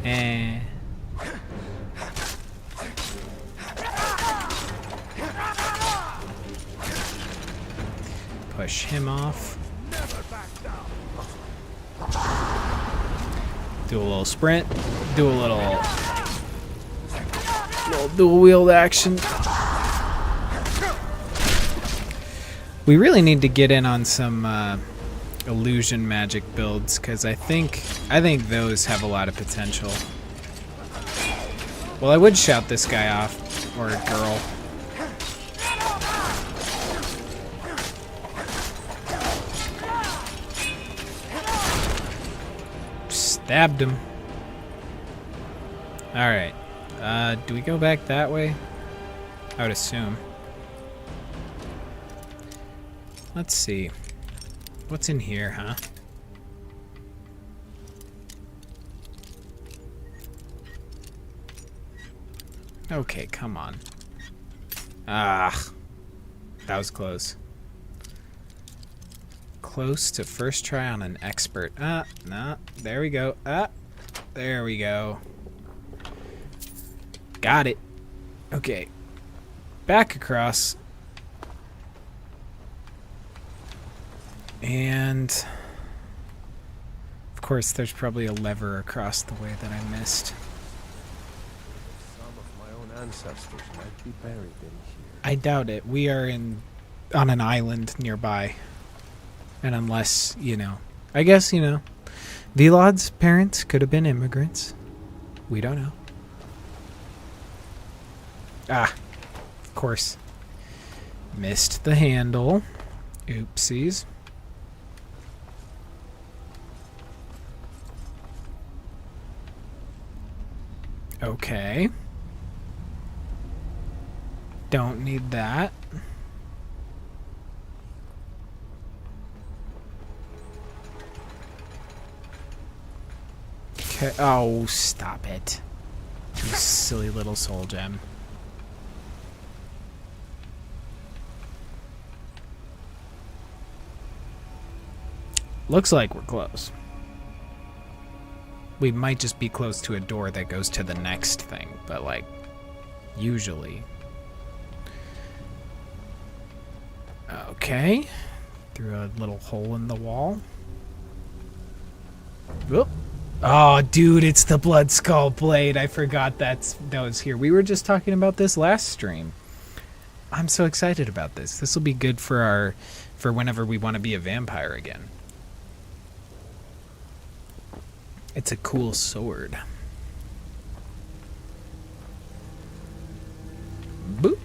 Eh. Push him off. Do a little sprint. Do a little dual wield action. We really need to get in on some illusion magic builds because I think those have a lot of potential. Well, I would shout this guy off, or girl. Stabbed him. Alright. Do we go back that way? I would assume. Let's see. What's in here, huh? Okay, come on. Ah. That was close. Close to first try on an expert. Ah, no. There we go. Ah. There we go. Got it. Okay. Back across. And of course there's probably a lever across the way that I missed. Some of my own ancestors might be buried in here. I doubt it. We are on an island nearby. And unless, I guess, Vilod's parents could have been immigrants. We don't know. Ah, of course. Missed the handle. Oopsies. Okay. Don't need that. Okay. Oh, stop it. You silly little soul gem. Looks like we're close. We might just be close to a door that goes to the next thing, but like, usually. Okay. Through a little hole in the wall. Whoop. Oh, dude, it's the Blood Skull Blade. I forgot that was here. We were just talking about this last stream. I'm so excited about this. This will be good for whenever we want to be a vampire again. It's a cool sword. Boop.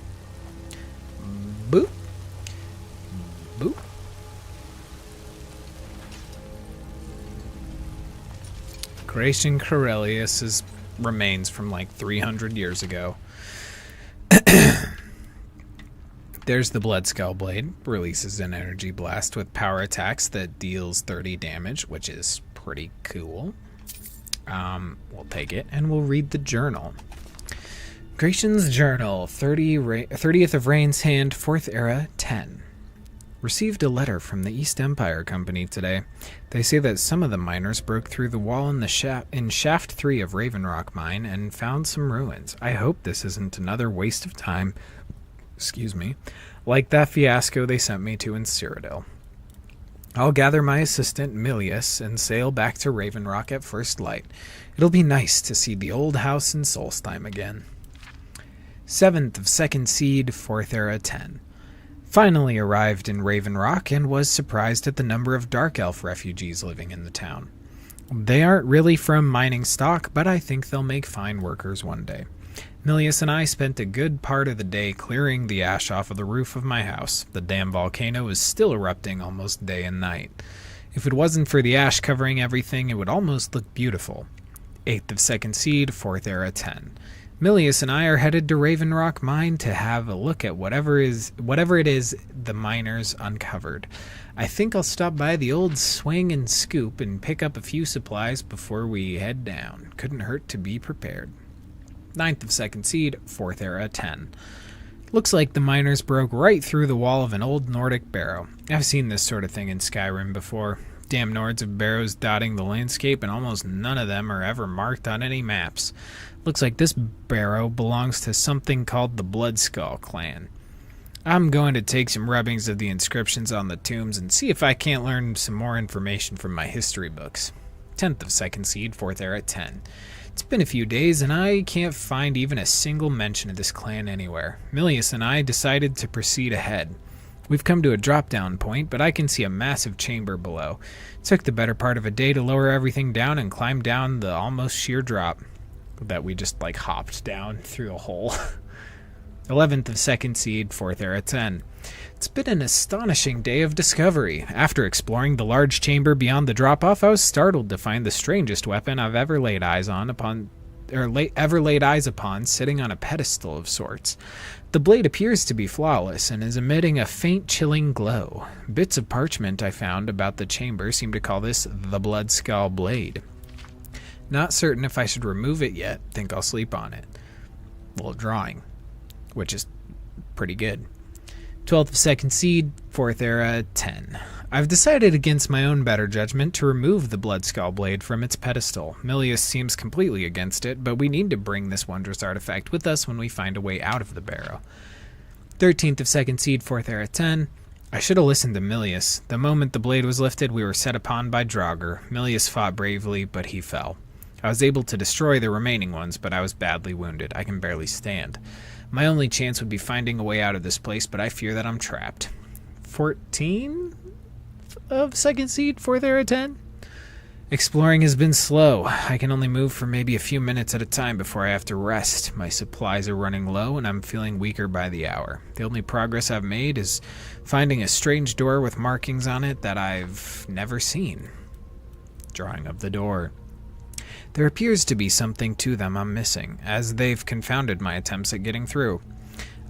Boop. Boop. Gratian Corellius's remains from like 300 years ago. There's the Blood Skull Blade. Releases an energy blast with power attacks that deals 30 damage, which is pretty cool. We'll take it, and we'll read the journal. Gratian's Journal, 30th of Rain's Hand, 4th Era, 10. Received a letter from the East Empire Company today. They say that some of the miners broke through the wall in Shaft 3 of Raven Rock Mine and found some ruins. I hope this isn't another waste of time, like that fiasco they sent me to in Cyrodiil. I'll gather my assistant, Milius, and sail back to Raven Rock at first light. It'll be nice to see the old house in Solstheim again. 7th of 2nd Seed, 4th Era, 10. Finally arrived in Raven Rock and was surprised at the number of Dark Elf refugees living in the town. They aren't really from mining stock, but I think they'll make fine workers one day. Milius and I spent a good part of the day clearing the ash off of the roof of my house. The damn volcano is still erupting almost day and night. If it wasn't for the ash covering everything, it would almost look beautiful. 8th of 2nd Seed, 4th Era, 10. Milius and I are headed to Raven Rock Mine to have a look at whatever it is the miners uncovered. I think I'll stop by the old Swing and Scoop and pick up a few supplies before we head down. Couldn't hurt to be prepared. 9th of 2nd Seed, 4th Era, 10. Looks like the miners broke right through the wall of an old Nordic barrow. I've seen this sort of thing in Skyrim before. Damn Nords of barrows dotting the landscape, and almost none of them are ever marked on any maps. Looks like this barrow belongs to something called the Bloodskull clan. I'm going to take some rubbings of the inscriptions on the tombs and see if I can't learn some more information from my history books. 10th of 2nd Seed, 4th Era, 10. It's been a few days, and I can't find even a single mention of this clan anywhere. Milius and I decided to proceed ahead. We've come to a drop-down point, but I can see a massive chamber below. It took the better part of a day to lower everything down and climb down the almost sheer drop that we just, hopped down through a hole. 11th of 2nd Seed, 4th Era, 10. It's been an astonishing day of discovery. After exploring the large chamber beyond the drop-off, I was startled to find the strangest weapon I've ever laid eyes upon sitting on a pedestal of sorts. The blade appears to be flawless and is emitting a faint chilling glow. Bits of parchment I found about the chamber seem to call this the Blood Skull Blade. Not certain if I should remove it yet. Think I'll sleep on it. Little drawing, which is pretty good. 12th of 2nd Seed, 4th Era, 10. I've decided against my own better judgment to remove the Blood Skull Blade from its pedestal. Milius seems completely against it, but we need to bring this wondrous artifact with us when we find a way out of the barrow. 13th of 2nd Seed, 4th Era, 10. I should have listened to Milius. The moment the blade was lifted, we were set upon by Draugr. Milius fought bravely, but he fell. I was able to destroy the remaining ones, but I was badly wounded. I can barely stand. My only chance would be finding a way out of this place, but I fear that I'm trapped. 14 of 2nd Seed, 4th Era, 10? Exploring has been slow. I can only move for maybe a few minutes at a time before I have to rest. My supplies are running low, and I'm feeling weaker by the hour. The only progress I've made is finding a strange door with markings on it that I've never seen. Drawing of the door. There appears to be something to them I'm missing, as they've confounded my attempts at getting through.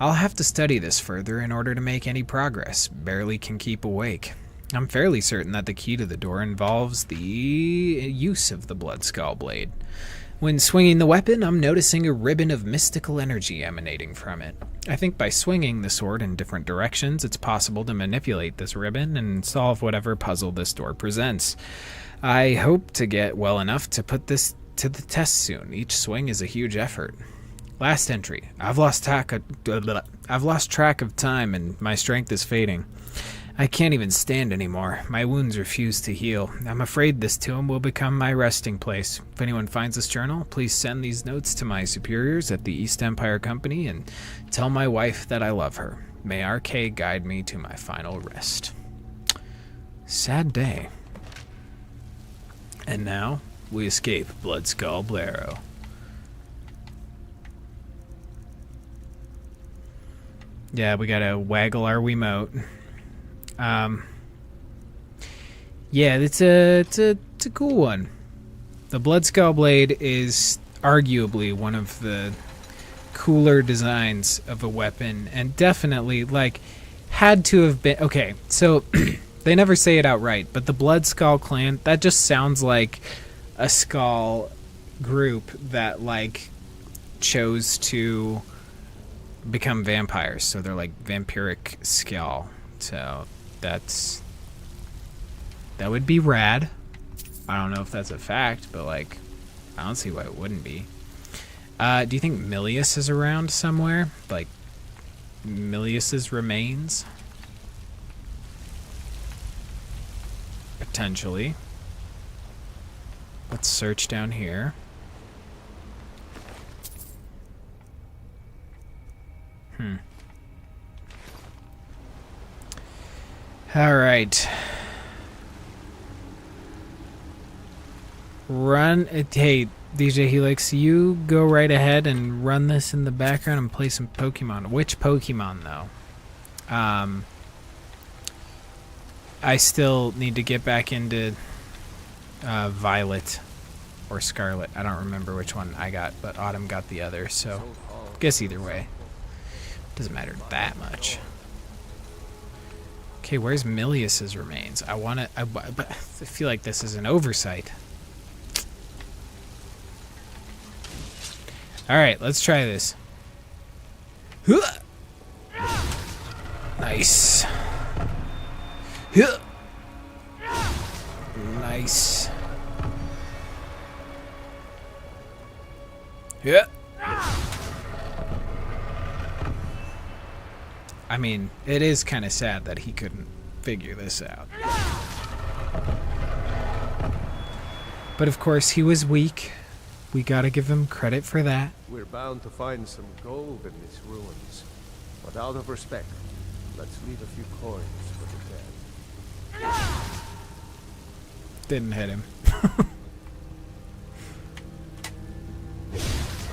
I'll have to study this further in order to make any progress. Barely can keep awake. I'm fairly certain that the key to the door involves the use of the Blood Skull Blade. When swinging the weapon, I'm noticing a ribbon of mystical energy emanating from it. I think by swinging the sword in different directions, it's possible to manipulate this ribbon and solve whatever puzzle this door presents. I hope to get well enough to put this to the test soon. Each swing is a huge effort. Last entry. I've lost track of time and my strength is fading. I can't even stand anymore. My wounds refuse to heal. I'm afraid this tomb will become my resting place. If anyone finds this journal, please send these notes to my superiors at the East Empire Company and tell my wife that I love her. May RK guide me to my final rest. Sad day. And now, we escape Bloodskull Blairow. Yeah, we gotta waggle our Wiimote. Yeah, it's a cool one. The Bloodskull Blade is arguably one of the cooler designs of a weapon, and definitely, like, had to have been... Okay, so, they never say it outright, but the Bloodskull clan, that just sounds like a skull group that, like, chose to become vampires. So they're, like, vampiric skull. So... that would be rad. I don't know if that's a fact, but like, I don't see why it wouldn't be. Do you think Milius is around somewhere? Like, Milius's remains? Potentially. Let's search down here. All right. Run. Hey, DJ Helix, you go right ahead and run this in the background and play some Pokemon. Which Pokemon, though? I still need to get back into Violet or Scarlet. I don't remember which one I got, but Autumn got the other, so I guess either way. Doesn't matter that much. Okay, where's Milius's remains? I feel like this is an oversight. Alright, let's try this. Nice. Nice. Yeah. I mean, it is kind of sad that he couldn't figure this out. But of course, he was weak. We gotta give him credit for that. We're bound to find some gold in these ruins. But out of respect, let's leave a few coins for the dead. Didn't hit him.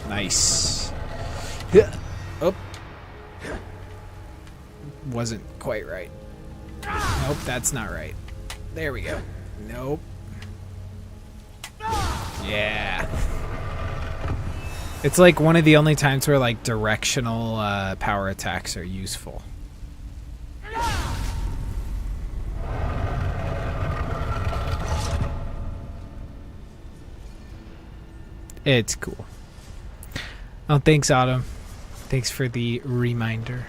Nice. Oh. Wasn't quite right. Nope, that's not right. There we go. Nope. Yeah. It's like one of the only times where like directional power attacks are useful. It's cool. Oh, thanks, Autumn. Thanks for the reminder.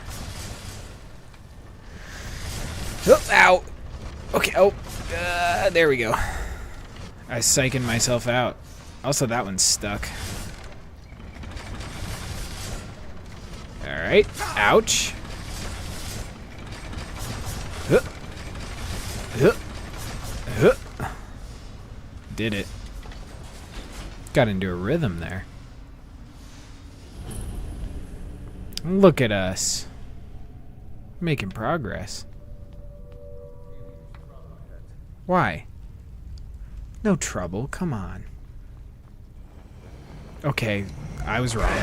Oh, ow. Okay, oh. There we go. I was psyching myself out. Also, that one's stuck. Alright. Ouch. Did it. Got into a rhythm there. Look at us. Making progress. Why? No trouble, come on. Okay, I was wrong.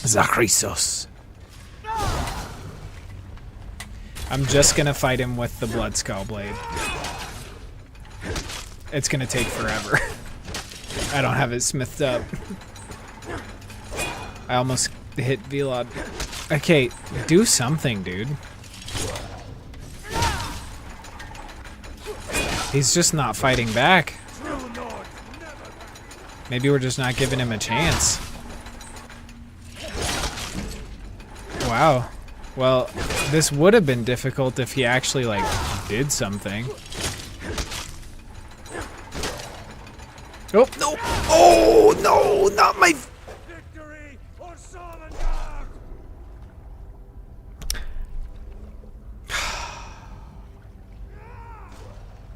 Zachrisos. I'm just gonna fight him with the Bloodskull Blade. It's gonna take forever. I don't have it smithed up. I almost hit Velod. Okay, do something, dude. He's just not fighting back. Maybe we're just not giving him a chance. Wow. Well, this would have been difficult if he actually, like, did something. Oh, no! Oh, no! Not my... Victory or Solemn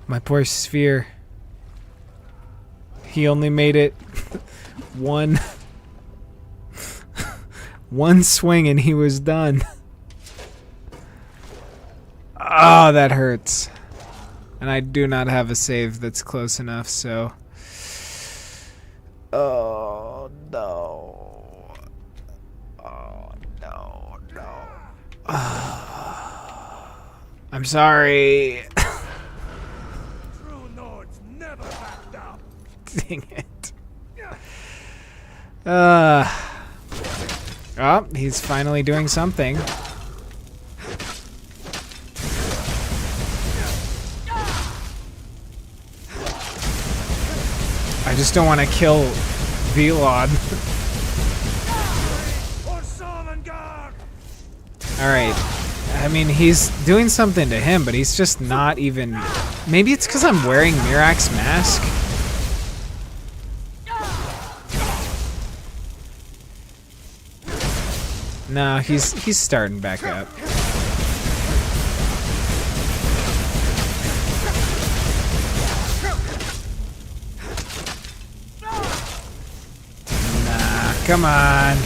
My poor sphere. He only made it one swing and he was done. Oh, that hurts. And I do not have a save that's close enough, so... Oh, no. Oh, no, no. I'm sorry. True Nords never backed up. Dang it. Oh, he's finally doing something. I just don't want to kill Velod. Alright. I mean, he's doing something to him, but he's just not even... Maybe it's because I'm wearing Miraak's mask. No, he's starting back up. Nah, come on.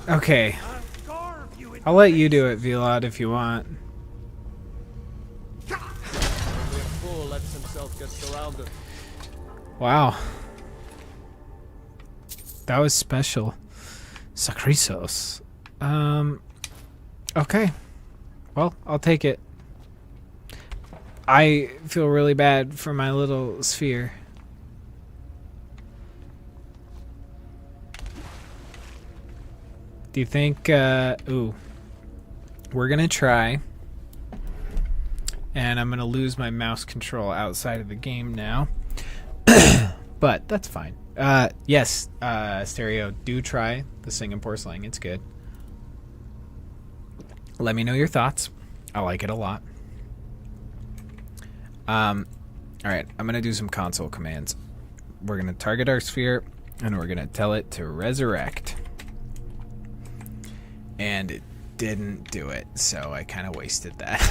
Okay. I'll let you do it, Velod, if you want. Fool lets himself get surrounded. Wow. That was special. Sacrisos. Okay. Well, I'll take it. I feel really bad for my little sphere. Do you think, ooh. We're gonna try. And I'm gonna lose my mouse control outside of the game now. But that's fine. Yes, Stereo, do try the Singapore slang. It's good. Let me know your thoughts. I like it a lot. Alright, I'm gonna do some console commands. We're gonna target our sphere, and we're gonna tell it to resurrect. And it didn't do it, so I kind of wasted that.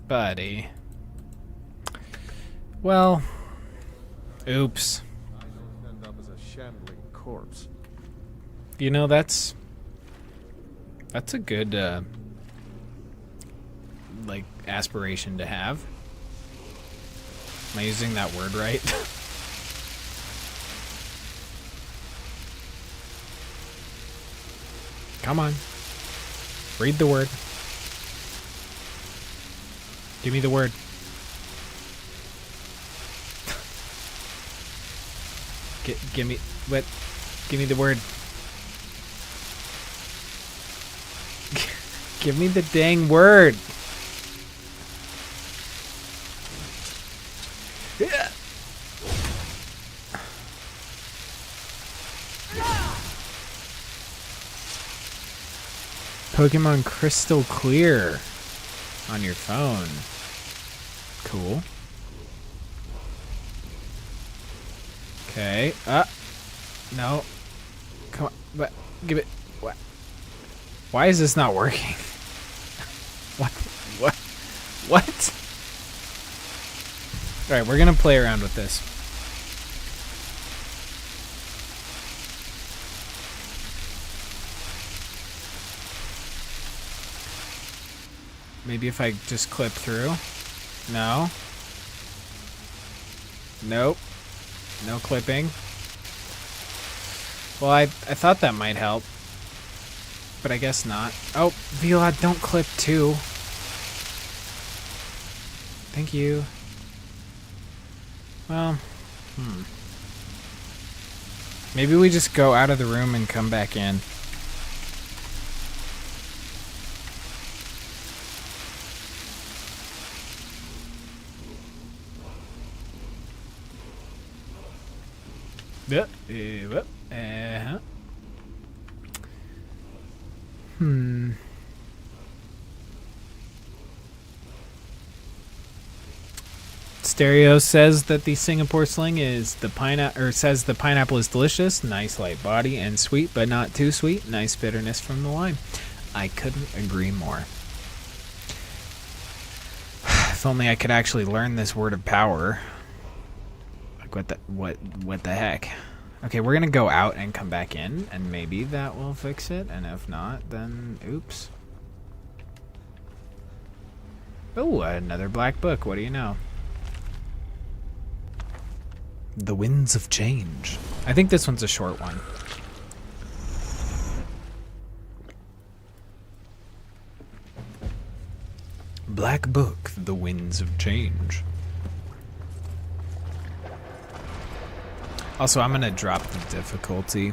Buddy. Well, oops. I don't end up as a shambling corpse. You know, that's a good like aspiration to have. Am I using that word right? Come on. Read the word. Give me the word. Give me what? Give me the word. Give me the dang word. Pokemon Crystal Clear on your phone. Cool. Okay. No. Come on. But give it. What? Why is this not working? What? What? What? All right, we're gonna play around with this. Maybe if I just clip through. No. Nope. No clipping. Well, I thought that might help. But I guess not. Oh, Velod, don't clip too. Thank you. Well, Maybe we just go out of the room and come back in. Stereo says that the Singapore Sling is the says the pineapple is delicious, nice light body and sweet, but not too sweet. Nice bitterness from the lime. I couldn't agree more. If only I could actually learn this word of power. Like what the heck? Okay, we're gonna go out and come back in, and maybe that will fix it. And if not, then oops. Oh, another black book. What do you know? The Winds of Change. I think this one's a short one. Black Book, The Winds of Change. Also, I'm going to drop the difficulty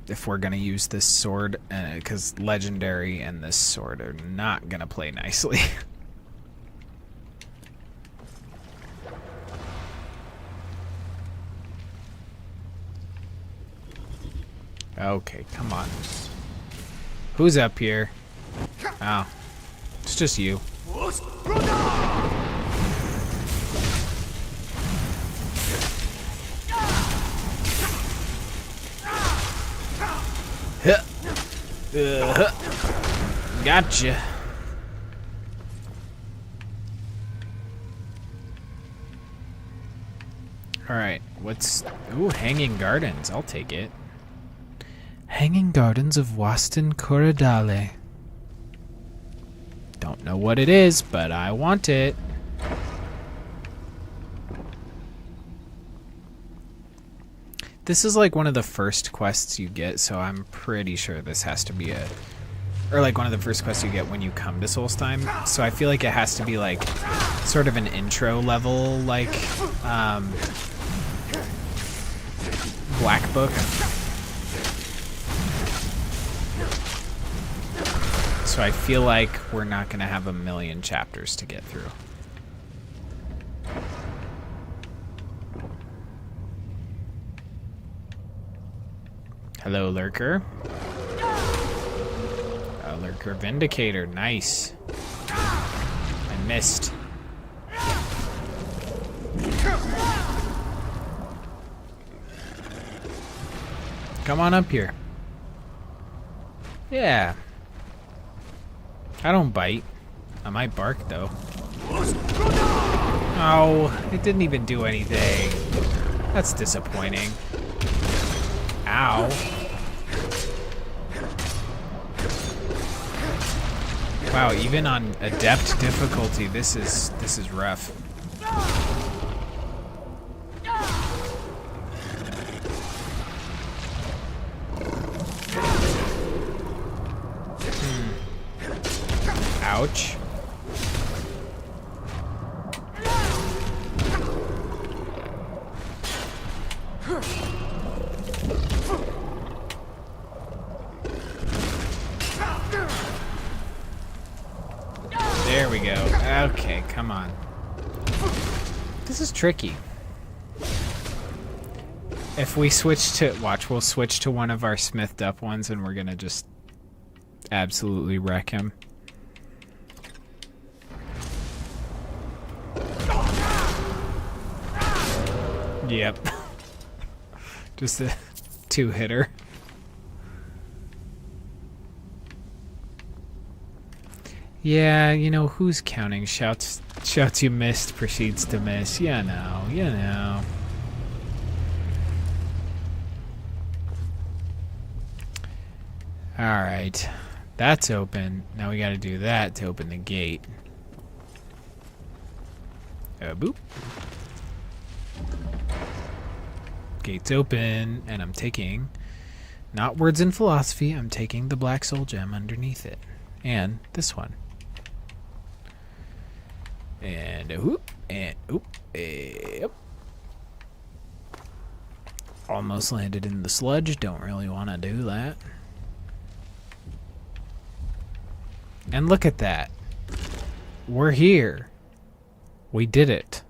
if we're going to use this sword, because Legendary and this sword are not going to play nicely. Okay, come on. Who's up here? Oh, it's just you. Gotcha. Alright, what's... Ooh, Hanging Gardens. I'll take it. Hanging Gardens of Waston Corridale. Don't know what it is, but I want it. This is like one of the first quests you get, so I'm pretty sure this has to be or like one of the first quests you get when you come to Solstheim. So I feel like it has to be like sort of an intro level, like Black Book. So I feel like we're not going to have a million chapters to get through. Hello, Lurker. A Lurker Vindicator. Nice. I missed. Come on up here. Yeah. I don't bite. I might bark, though. Oh, it didn't even do anything. That's disappointing. Ow. Wow, even on adept difficulty, this is rough. Ouch. There we go. Okay, come on. This is tricky. If we switch to... Watch, we'll switch to one of our smithed up ones and we're gonna just absolutely wreck him. Yep. Just a two-hitter. Yeah, you know, who's counting? Shouts you missed, proceeds to miss. You know. Alright. That's open. Now we gotta do that to open the gate. Boop. Gate's open, and I'm taking, not words in philosophy, I'm taking the black soul gem underneath it. And this one. And whoop, and oop, yep. Almost landed in the sludge. Don't really want to do that. And look at that. We're here. We did it.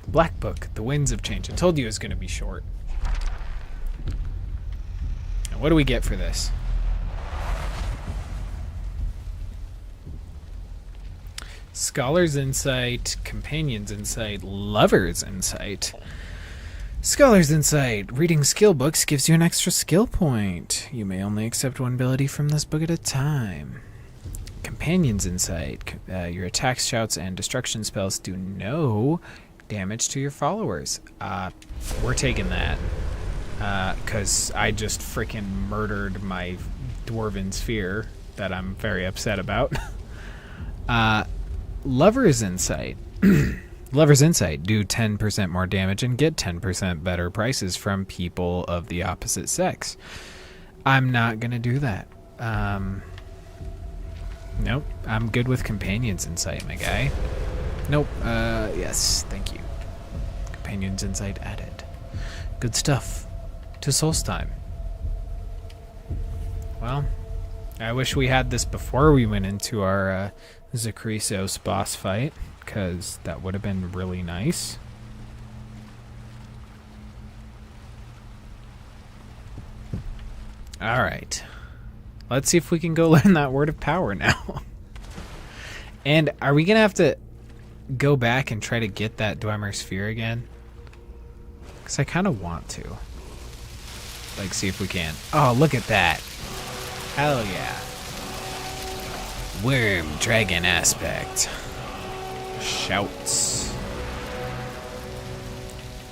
Black Book. The winds have changed. I told you it was going to be short. And what do we get for this? Scholar's Insight, Companion's Insight, Lover's Insight. Scholar's Insight. Reading skill books gives you an extra skill point. You may only accept one ability from this book at a time. Companion's Insight. Your attacks, shouts, and destruction spells do no damage to your followers. We're taking that. Because I just freaking murdered my dwarven sphere that I'm very upset about. Lover's Insight. Lover's Insight. Do 10% more damage and get 10% better prices from people of the opposite sex. I'm not going to do that. Nope. I'm good with Companion's Insight, my guy. Nope. Yes. Thank you. Companion's Insight added. Good stuff. To Solstheim. Well, I wish we had this before we went into our Zakrisos boss fight, because that would have been really nice. Alright. Let's see if we can go learn that word of power now. And are we going to have to go back and try to get that Dwemer sphere again? Because I kind of want to. Like, see if we can. Oh, look at that. Hell yeah. Worm Dragon Aspect. Shouts.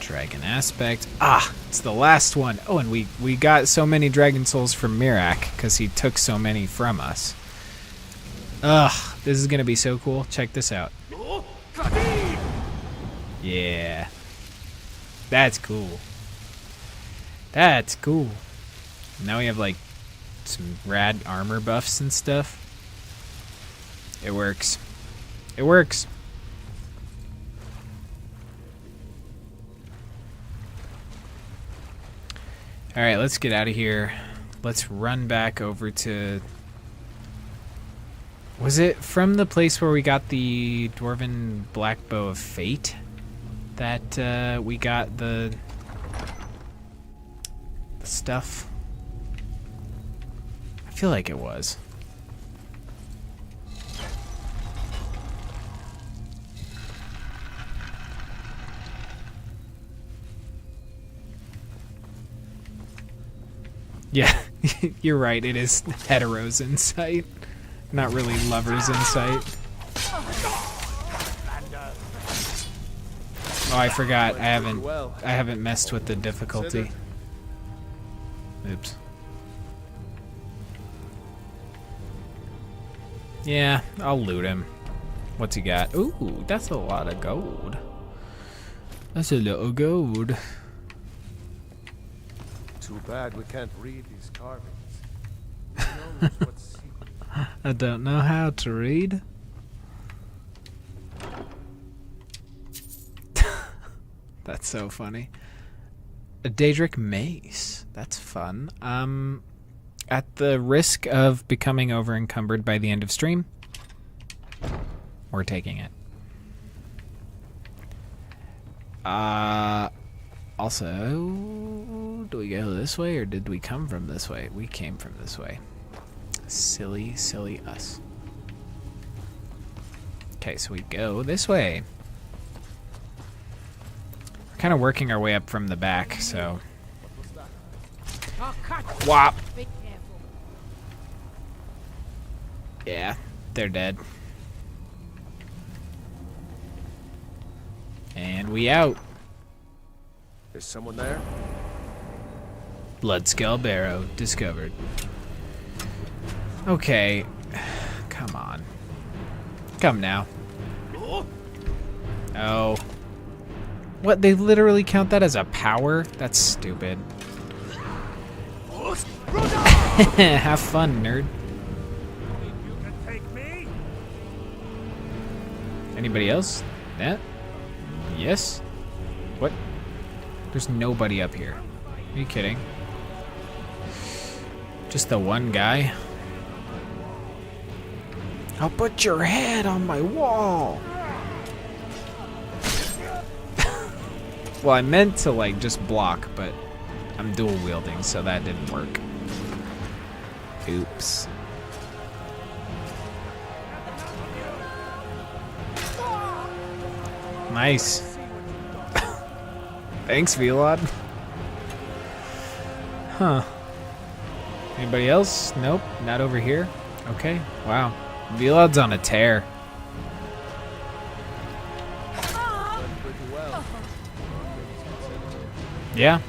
Dragon Aspect. Ah, it's the last one. Oh, and we got so many Dragon Souls from Miraak because he took so many from us. Ugh, this is going to be so cool. Check this out. Yeah. That's cool. That's cool. Now we have, like, some rad armor buffs and stuff. It works. It works. Alright, let's get out of here. Let's run back over to... Was it from the place where we got the Dwarven Black Bow of Fate that we got the stuff? I feel like it was. Yeah, you're right. It is hetero's insight, not really lover's insight. Oh, I forgot. I haven't messed with the difficulty. Oops. Yeah, I'll loot him. What's he got? Ooh, that's a lot of gold. That's a lot of gold. Too bad we can't read these carvings. Who knows what secret? I don't know how to read. That's so funny. A Daedric Mace. That's fun. At the risk of becoming over encumbered by the end of stream, we're taking it. Also, do we go this way or did we come from this way? We came from this way. Silly, silly us. Okay, so we go this way. We're kind of working our way up from the back, so... Whop! Yeah, they're dead. And we out. Is someone there? Blood Skull Barrow discovered. Okay. Come on. Come now. Oh. What? They literally count that as a power? That's stupid. Have fun, nerd. Anybody else? That? Yes? What? There's nobody up here. Are you kidding? Just the one guy? I'll put your head on my wall. Well, I meant to, like, just block, but I'm dual wielding, so that didn't work. Oops. Nice. Thanks, Velod. Huh. Anybody else? Nope, not over here. Okay, wow. Velod's on a tear. Yeah,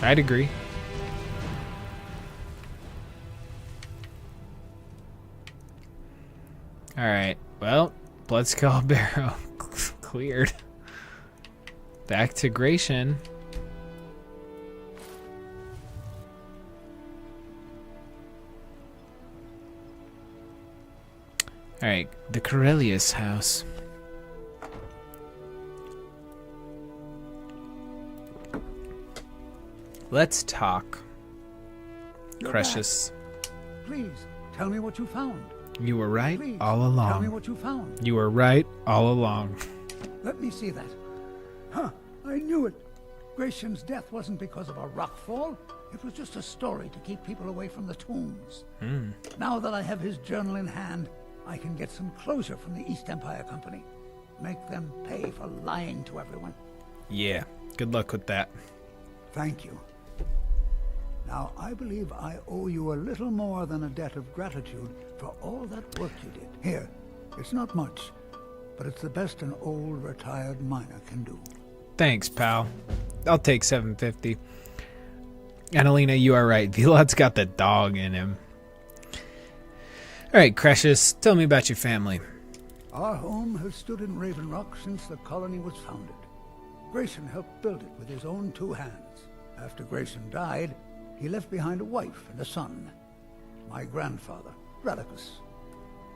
I'd agree. Alright, well, Bloodskull Barrow cleared. Back to Gratian. Alright, the Corellius house. Let's talk. Precious. Please, tell me what you found. You were right Please, all along. Tell me what you found. You were right all along. Let me see that. Huh, I knew it. Gratian's death wasn't because of a rock fall. It was just a story to keep people away from the tombs. Now that I have his journal in hand, I can get some closure from the East Empire Company. Make them pay for lying to everyone. Yeah, good luck with that. Thank you. Now, I believe I owe you a little more than a debt of gratitude for all that work you did. Here, it's not much, but it's the best an old retired miner can do. Thanks, pal. I'll take $750. Annalena, you are right. Velod's got the dog in him. Alright, Precious, tell me about your family. Our home has stood in Raven Rock since the colony was founded. Grayson helped build it with his own 2 hands. After Grayson died, he left behind a wife and a son. My grandfather, Relicus.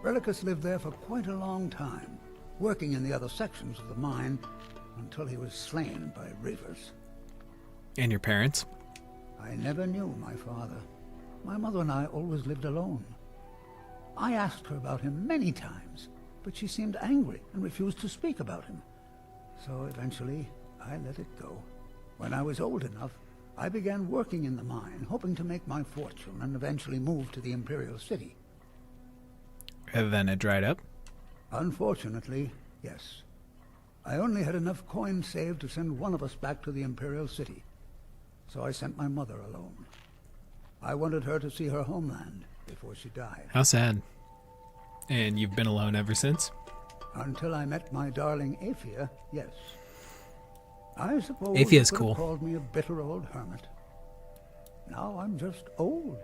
Relicus lived there for quite a long time, working in the other sections of the mine until he was slain by Reavers. And your parents? I never knew my father. My mother and I always lived alone. I asked her about him many times, but she seemed angry and refused to speak about him. So eventually, I let it go. When I was old enough, I began working in the mine, hoping to make my fortune and eventually move to the Imperial City. And then it dried up? Unfortunately, yes. I only had enough coins saved to send one of us back to the Imperial City. So I sent my mother alone. I wanted her to see her homeland before she died. How sad. And you've been alone ever since? Until I met my darling Aphia, yes. I suppose Aphia's you could cool. have called me a bitter old hermit. Now I'm just old.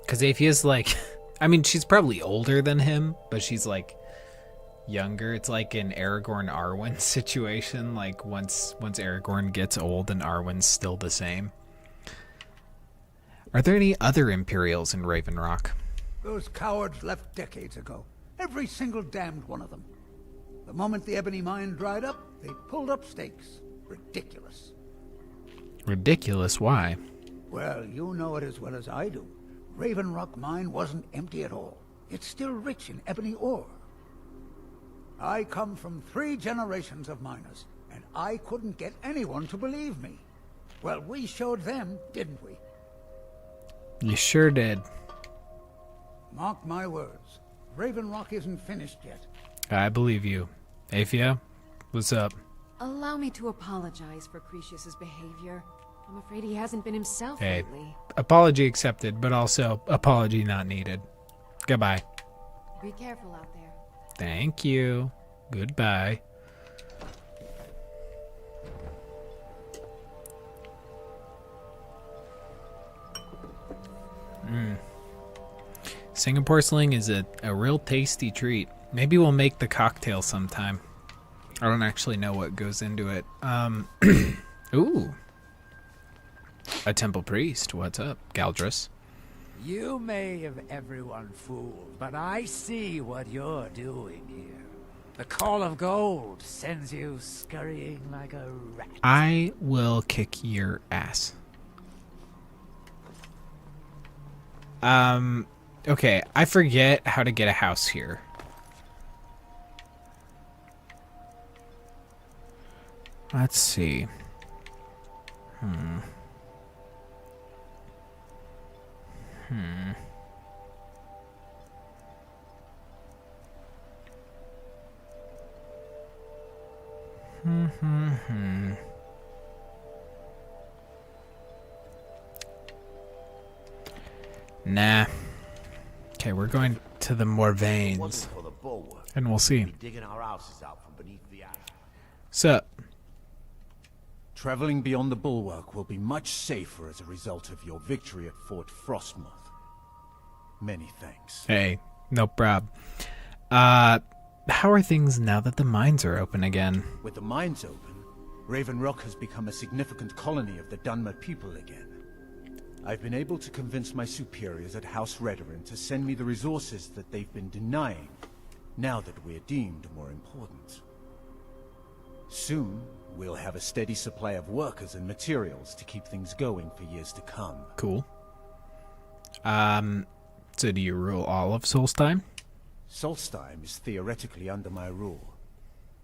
Because Aphia's like... I mean, she's probably older than him, but she's like... younger. It's like an Aragorn Arwen situation. Like once Aragorn gets old and Arwen's still the same. Are there any other Imperials in Raven Rock? Those cowards left decades ago. Every single damned one of them. The moment the ebony mine dried up, they pulled up stakes. Ridiculous. Ridiculous? Why? Well, you know it as well as I do. Raven Rock mine wasn't empty at all. It's still rich in ebony ore. I come from 3 generations of miners, and I couldn't get anyone to believe me. Well, we showed them, didn't we? You sure did. Mark my words. Raven Rock isn't finished yet. I believe you. Aphia, what's up? Allow me to apologize for Cretius's behavior. I'm afraid he hasn't been himself Hey, lately. apology accepted, but also apology not needed. Goodbye. Be careful out there. Thank you. Goodbye. Singapore Sling is a real tasty treat. Maybe we'll make the cocktail sometime. I don't actually know what goes into it. Ooh. A temple priest. What's up, Galdrus? You may have everyone fooled, but I see what you're doing here. The call of gold sends you scurrying like a rat. I will kick your ass. Okay, I forget how to get a house here. Let's see. Nah. Okay, we're going to the Morvains. And we'll see. Digging our houses out from beneath the ash. Sup? Traveling beyond the bulwark will be much safer as a result of your victory at Fort Frostmoth. Many thanks. Hey, no prob. How are things now that the mines are open again? With the mines open, Raven Rock has become a significant colony of the Dunmer people again. I've been able to convince my superiors at House Redoran to send me the resources that they've been denying, now that we're deemed more important. Soon, we'll have a steady supply of workers and materials to keep things going for years to come. Cool. So do you rule all of Solstheim? Solstheim is theoretically under my rule,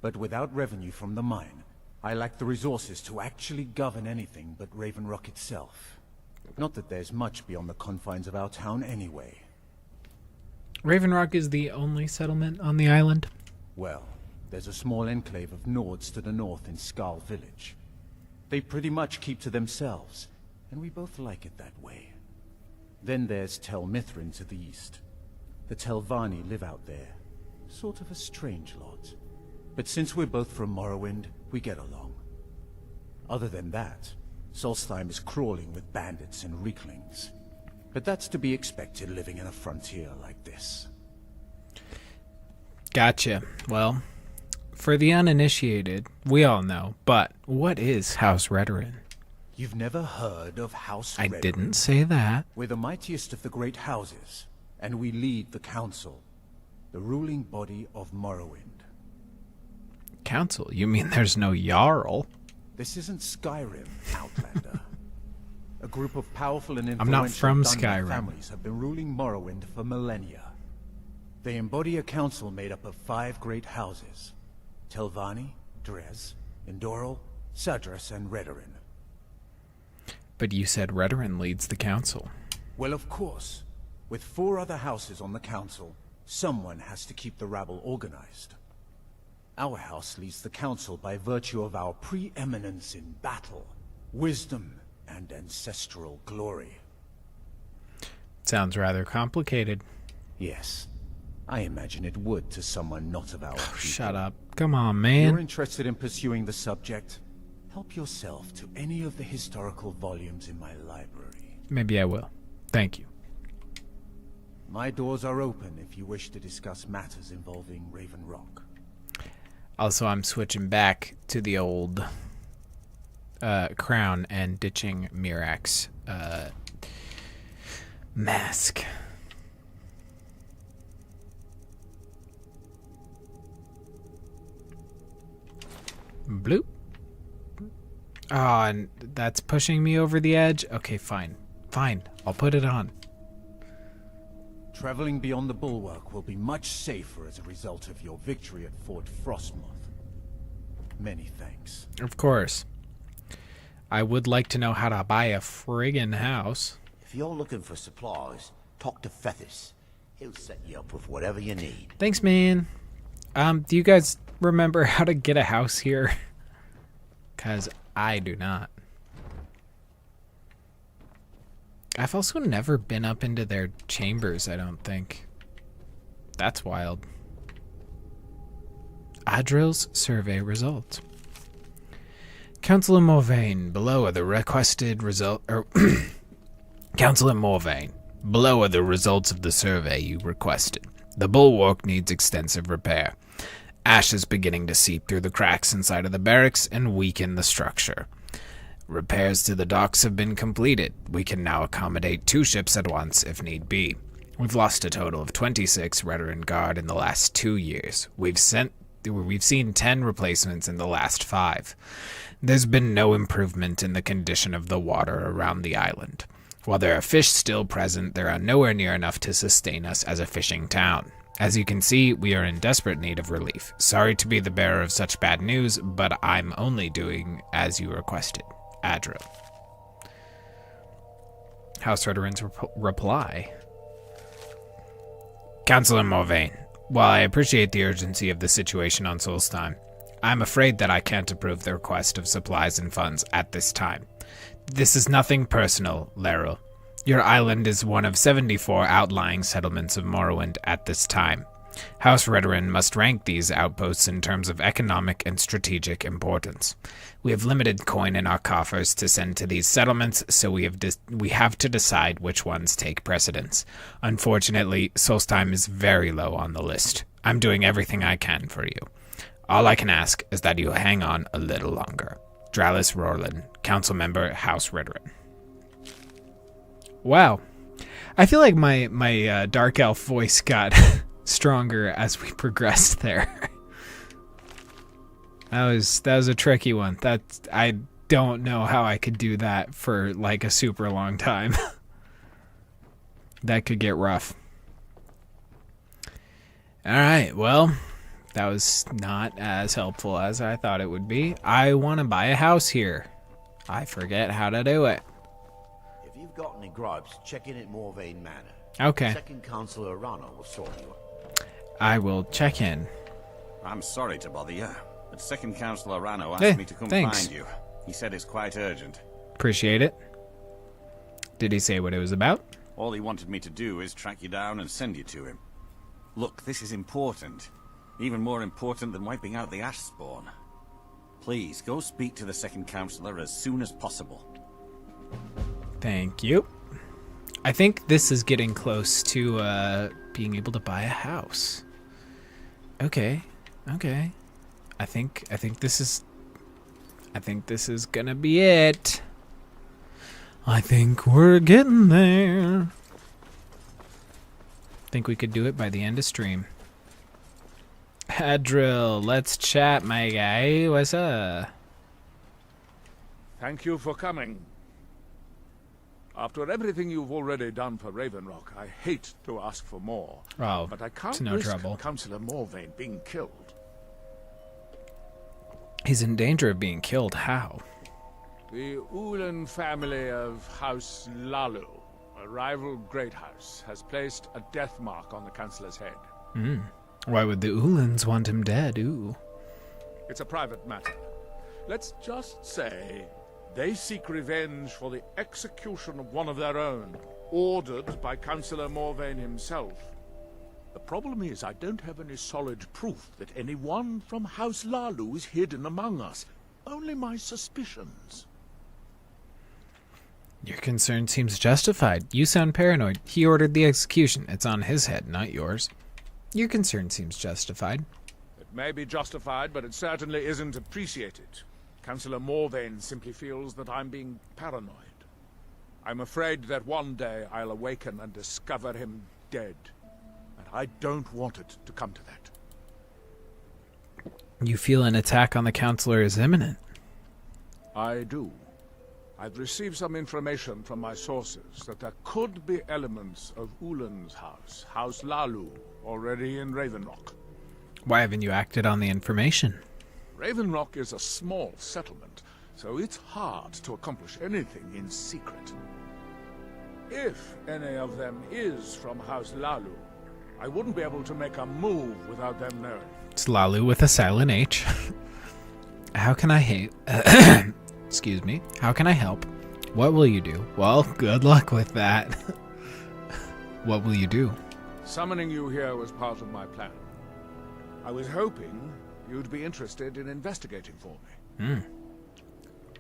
but without revenue from the mine, I lack the resources to actually govern anything but Raven Rock itself. Not that there's much beyond the confines of our town anyway. Raven Rock is the only settlement on the island? Well, there's a small enclave of Nords to the north in Skarl Village. They pretty much keep to themselves, and we both like it that way. Then there's Tel Mithrin to the east. The Telvanni live out there. Sort of a strange lot. But since we're both from Morrowind, we get along. Other than that, Solstheim is crawling with bandits and reeklings. But that's to be expected living in a frontier like this. Gotcha. Well, for the uninitiated, we all know, but what is House Redoran? You've never heard of House Redoran? I didn't say that. We're the mightiest of the great houses, and we lead the Council, the ruling body of Morrowind. Council? You mean there's no Jarl? This isn't Skyrim, Outlander. A group of powerful and I'm not from influential Dunmer Skyrim. families have been ruling Morrowind for millennia. They embody a council made up of 5 great houses: Telvanni, Dres, Indoril, Ciders, and Redoran. But you said Redoran leads the council. Well, of course. With 4 other houses on the council, someone has to keep the rabble organized. Our house leads the council by virtue of our preeminence in battle, wisdom, and ancestral glory. Sounds rather complicated. Yes. I imagine it would to someone not of our people. Shut up. Come on, If man. you're interested in pursuing the subject, help yourself to any of the historical volumes in my library. Maybe I will. Thank you. My doors are open if you wish to discuss matters involving Raven Rock. Also, I'm switching back to the old crown and ditching Miraak's mask. Bloop. Oh, and that's pushing me over the edge? Okay, fine. Fine. I'll put it on. Traveling beyond the bulwark will be much safer as a result of your victory at Fort Frostmoth. Many thanks. Of course. I would like to know how to buy a friggin' house. If you're looking for supplies, talk to Fethis. He'll set you up with whatever you need. Thanks, man. Do you guys remember how to get a house here? 'Cause I do not. I've also never been up into their chambers, I don't think. That's wild. Adril's survey results. Council in Morvain, below are the requested result. Council in Morvain, below are the results of the survey you requested. The bulwark needs extensive repair. Ash is beginning to seep through the cracks inside of the barracks and weaken the structure. Repairs to the docks have been completed. We can now accommodate 2 ships at once if need be. We've lost a total of 26 Redoran Guard in the last 2 years. We've sent we've seen 10 replacements in the last 5. There's been no improvement in the condition of the water around the island. While there are fish still present, there are nowhere near enough to sustain us as a fishing town. As you can see, we are in desperate need of relief. Sorry to be the bearer of such bad news, but I'm only doing as you requested. Adril. House Veteran's reply. Councillor Morvain, while I appreciate the urgency of the situation on Solstheim, I'm afraid that I can't approve the request of supplies and funds at this time. This is nothing personal, Lero. Your island is one of 74 outlying settlements of Morrowind at this time. House Redoran must rank these outposts in terms of economic and strategic importance. We have limited coin in our coffers to send to these settlements, so we have to decide which ones take precedence. Unfortunately, Solstheim is very low on the list. I'm doing everything I can for you. All I can ask is that you hang on a little longer. Dralis Rorlin, Council Member, House Redoran. Wow. I feel like my Dark Elf voice got stronger as we progressed there. That was a tricky one. I don't know how I could do that for like a super long time. That could get rough. All right, well, that was not as helpful as I thought it would be. I want to buy a house here. I forget how to do it. If you've got any gripes, check in at Morvain Manor. Okay. Second Councillor Arano will sort you out. I will check in. I'm sorry to bother you, but Second Councillor Arano asked me to come find you. He said it's quite urgent. Appreciate it. Did he say what it was about? All he wanted me to do is track you down and send you to him. Look, this is important. Even more important than wiping out the ash spawn. Please, go speak to the Second Councillor as soon as possible. Thank you. I think this is getting close to being able to buy a house. Okay. I think this is gonna be it. I think we're getting there. Think we could do it by the end of stream. Adril, let's chat, my guy. What's up? Thank you for coming. After everything you've already done for Ravenrock, I hate to ask for more. Oh, but I can't it's no risk trouble. Councillor Morvain being killed. He's in danger of being killed. How? The Ulan family of House Lalu, a rival great house, has placed a death mark on the Councillor's head. Why would the Ulans want him dead? Ooh. It's a private matter. Let's just say they seek revenge for the execution of one of their own, ordered by Councillor Morvain himself. The problem is I don't have any solid proof that anyone from House Lalu is hidden among us. Only my suspicions. Your concern seems justified. You sound paranoid. He ordered the execution. It's on his head, not yours. Your concern seems justified. It may be justified, but it certainly isn't appreciated. Councillor Morvain simply feels that I'm being paranoid. I'm afraid that one day I'll awaken and discover him dead. And I don't want it to come to that. You feel an attack on the Councillor is imminent. I do. I've received some information from my sources that there could be elements of Ulan's house, House Lalu, already in Ravenrock. Why haven't you acted on the information? Ravenrock is a small settlement, so it's hard to accomplish anything in secret. If any of them is from House Lalu, I wouldn't be able to make a move without them knowing. It's Lalu with a silent H. How can I hate? Excuse me. How can I help? What will you do? Well, good luck with that. What will you do? Summoning you here was part of my plan. I was hoping you'd be interested in investigating for me.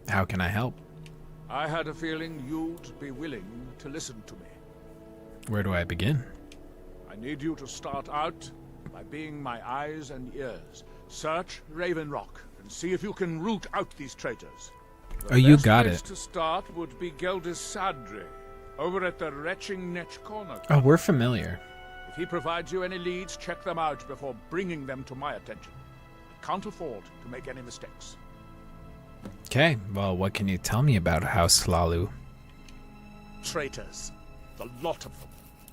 How can I help? I had a feeling you'd be willing to listen to me. Where do I begin? I need you to start out by being my eyes and ears. Search Ravenrock and see if you can root out these traitors. Oh, you got The it. best place to start would be Geldis Sadri, over at the Retching Netch Corner. Oh, we're familiar. If he provides you any leads, check them out before bringing them to my attention. can't afford to make any mistakes. Okay, well, what can you tell me about House Lalu? Traitors. The lot of them.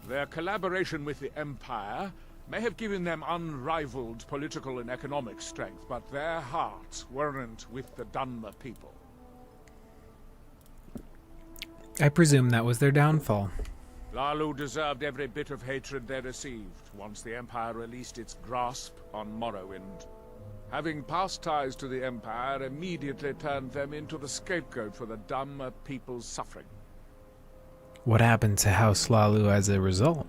Their collaboration with the Empire may have given them unrivaled political and economic strength, but their hearts weren't with the Dunmer people. I presume that was their downfall. Lalu deserved every bit of hatred they received once the Empire released its grasp on Morrowind. Having past ties to the Empire immediately turned them into the scapegoat for the Dunmer people's suffering. What happened to House Lalu as a result?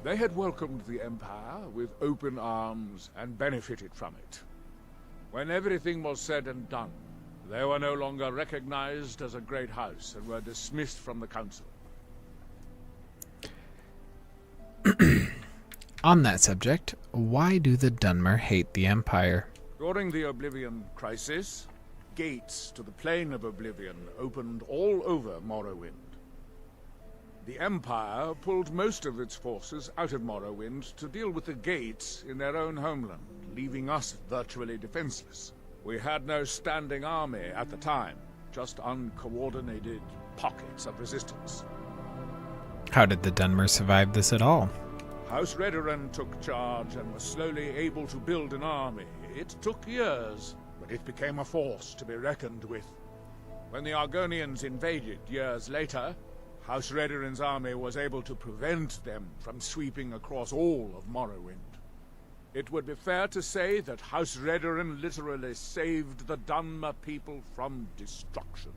They had welcomed the Empire with open arms and benefited from it. When everything was said and done, they were no longer recognized as a great house and were dismissed from the council. On that subject, why do the Dunmer hate the Empire? During the Oblivion crisis, gates to the plane of Oblivion opened all over Morrowind. The Empire pulled most of its forces out of Morrowind to deal with the gates in their own homeland, leaving us virtually defenseless. We had no standing army at the time, just uncoordinated pockets of resistance. How did the Dunmer survive this at all? House Redoran took charge and was slowly able to build an army. It took years, but it became a force to be reckoned with. When the Argonians invaded years later, House Redoran's army was able to prevent them from sweeping across all of Morrowind. It would be fair to say that House Redoran literally saved the Dunmer people from destruction.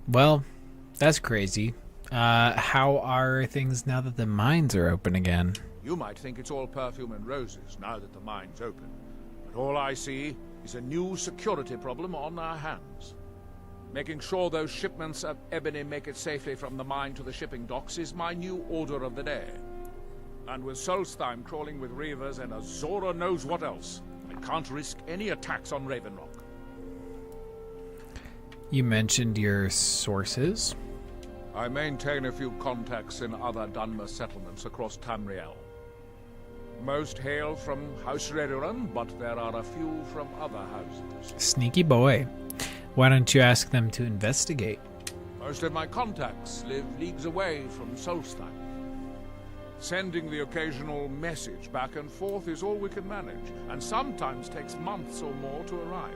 Well, that's crazy. How are things now that the mines are open again? You might think it's all perfume and roses now that the mine's open, but all I see is a new security problem on our hands. Making sure those shipments of ebony make it safely from the mine to the shipping docks is my new order of the day. And with Solstheim crawling with reavers and Azora knows what else, I can't risk any attacks on Ravenrock. You mentioned your sources. I maintain a few contacts in other Dunmer settlements across Tamriel. Most hail from House Redoran, but there are a few from other houses. Sneaky boy. Why don't you ask them to investigate? Most of my contacts live leagues away from Solstheim. Sending the occasional message back and forth is all we can manage, and sometimes takes months or more to arrive.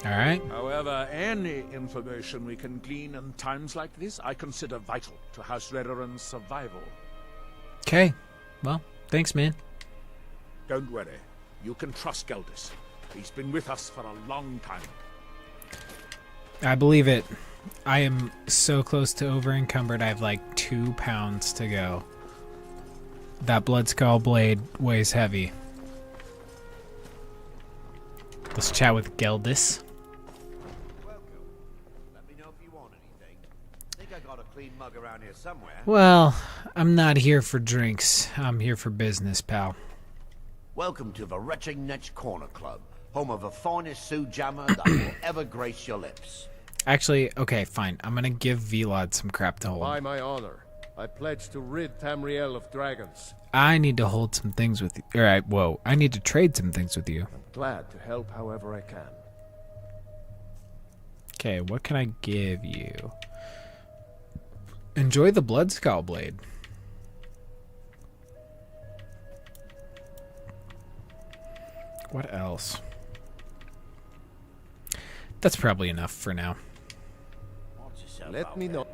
All right. However, any information we can glean in times like this, I consider vital to House Redoran's survival. Okay. Well, thanks, man. Don't worry. You can trust Geldis. He's been with us for a long time. I believe it. I am so close to over encumbered. I have like 2 pounds to go. That Bloodskull blade weighs heavy. Let's chat with Geldis. Welcome. Let me know if you want anything. Think I got a clean mug around here somewhere. Well, I'm not here for drinks. I'm here for business, pal. Welcome to the Retching Netch Corner Club, home of the finest Sioux jammer that will ever grace your lips. Actually, okay, fine. I'm gonna give Velod some crap to hold. By my honor, I pledge to rid Tamriel of dragons. I need to hold some things with you. Alright, whoa. I need to trade some things with you. I'm glad to help however I can. Okay, what can I give you? Enjoy the Bloodskull blade. What else? That's probably enough for now. Let me know.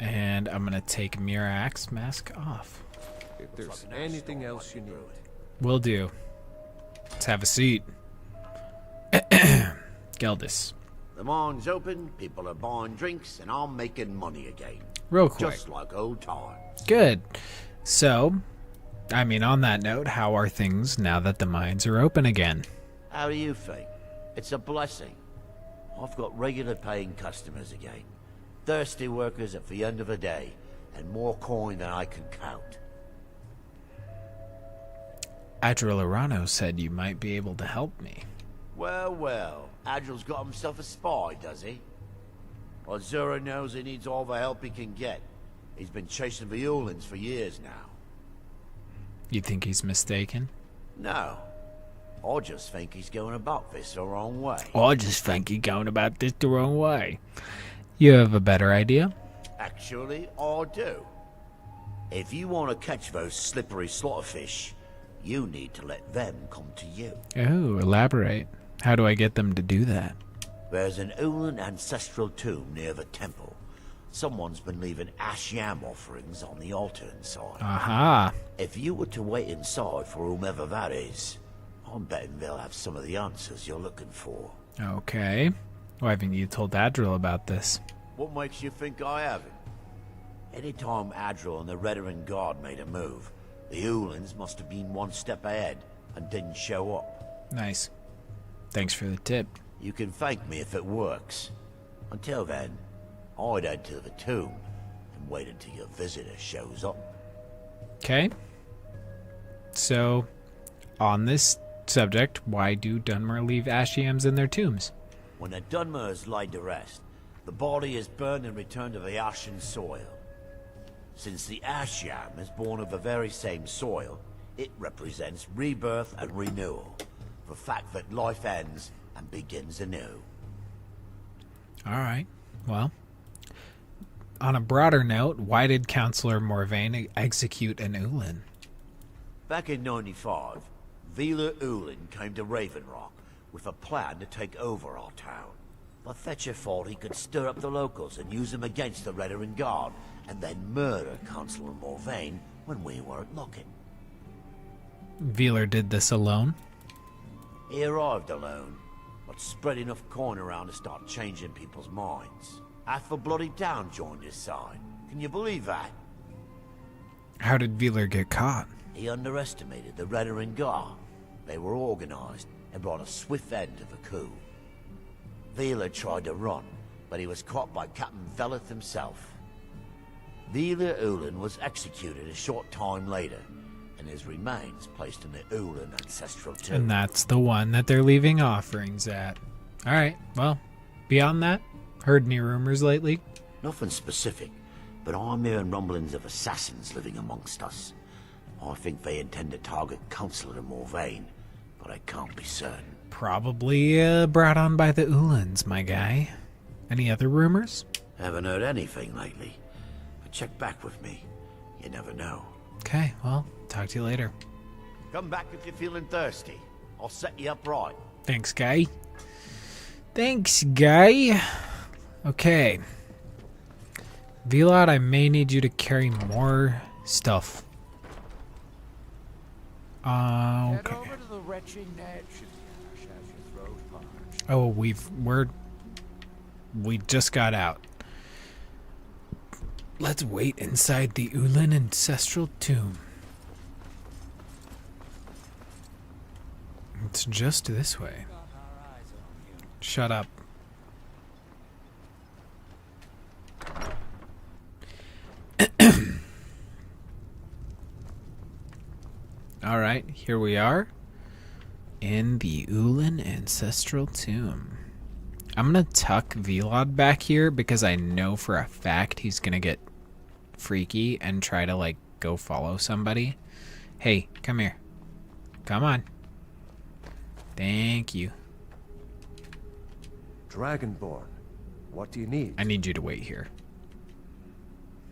And I'm gonna take Miraak's mask off. If there's anything else you need. Will do. Let's have a seat. Geldis. The mine's open, people are buying drinks, and I'm making money again. Real quick. Just like old times. Good. So, I mean, on that note, how are things now that the mines are open again? How do you think? It's a blessing. I've got regular paying customers again. Thirsty workers at the end of the day, and more coin than I can count. Adriel Arano said you might be able to help me. Well, well. Adriel's got himself a spy, does he? Azura knows he needs all the help he can get. He's been chasing the Ulins for years now. You think he's mistaken? No. I just think he's going about this the wrong way. I just think you're going about this the wrong way. You have a better idea? Actually, I do. If you want to catch those slippery slaughterfish, you need to let them come to you. Oh, elaborate. How do I get them to do that? There's an Ulan ancestral tomb near the temple. Someone's been leaving ash yam offerings on the altar inside. Aha. If you were to wait inside for whomever that is, I'm betting they'll have some of the answers you're looking for. Okay. Why haven't you told Adril about this? What makes you think I haven't? Anytime Adril and the Redarin Guard made a move, the Ulans must have been one step ahead and didn't show up. Nice. Thanks for the tip. You can thank me if it works. Until then, I'd head to the tomb and wait until your visitor shows up. Okay. So, on this subject, why do Dunmer leave ash yams in their tombs? When the Dunmer is laid to rest, the body is burned and returned to the ashen soil. Since the ash yam is born of the very same soil, it represents rebirth and renewal. The fact that life ends and begins anew. Alright. Well, on a broader note, why did Councillor Morvain execute an Ulan? Back in 95, Vila Ulan came to Raven Rock with a plan to take over our town. But Fetcher thought he could stir up the locals and use them against the Redarin Guard, and then murder Councillor Morvain when we weren't looking. Veeler did this alone? He arrived alone, but spread enough coin around to start changing people's minds. Half the bloody town joined his side. Can you believe that? How did Veeler get caught? He underestimated the Redarin Guard. They were organized and brought a swift end to the coup. Veeler tried to run, but he was caught by Captain Veleth himself. Veeler Ulan was executed a short time later, and his remains placed in the Ulan ancestral tomb. And that's the one that they're leaving offerings at. Alright, well, beyond that, heard any rumors lately? Nothing specific, but I'm hearing rumblings of assassins living amongst us. I think they intend to target Councillor Morvain, but I can't be certain. Probably brought on by the Ulans, my guy. Any other rumors? Haven't heard anything lately, but check back with me. You never know. Okay, well, talk to you later. Come back if you're feeling thirsty. I'll set you up right. Thanks, guy. Thanks, guy. Okay. Velot, I may need you to carry more stuff. Okay. Over to the retching mansion. Shall your throat parched. Oh, we just got out. Let's wait inside the Ulan ancestral tomb. It's just this way. Shut up. Alright, here we are in the Ulan ancestral tomb. I'm gonna tuck Velod back here because I know for a fact he's gonna get freaky and try to, like, go follow somebody. Hey, come here. Come on. Thank you. Dragonborn, what do you need? I need you to wait here.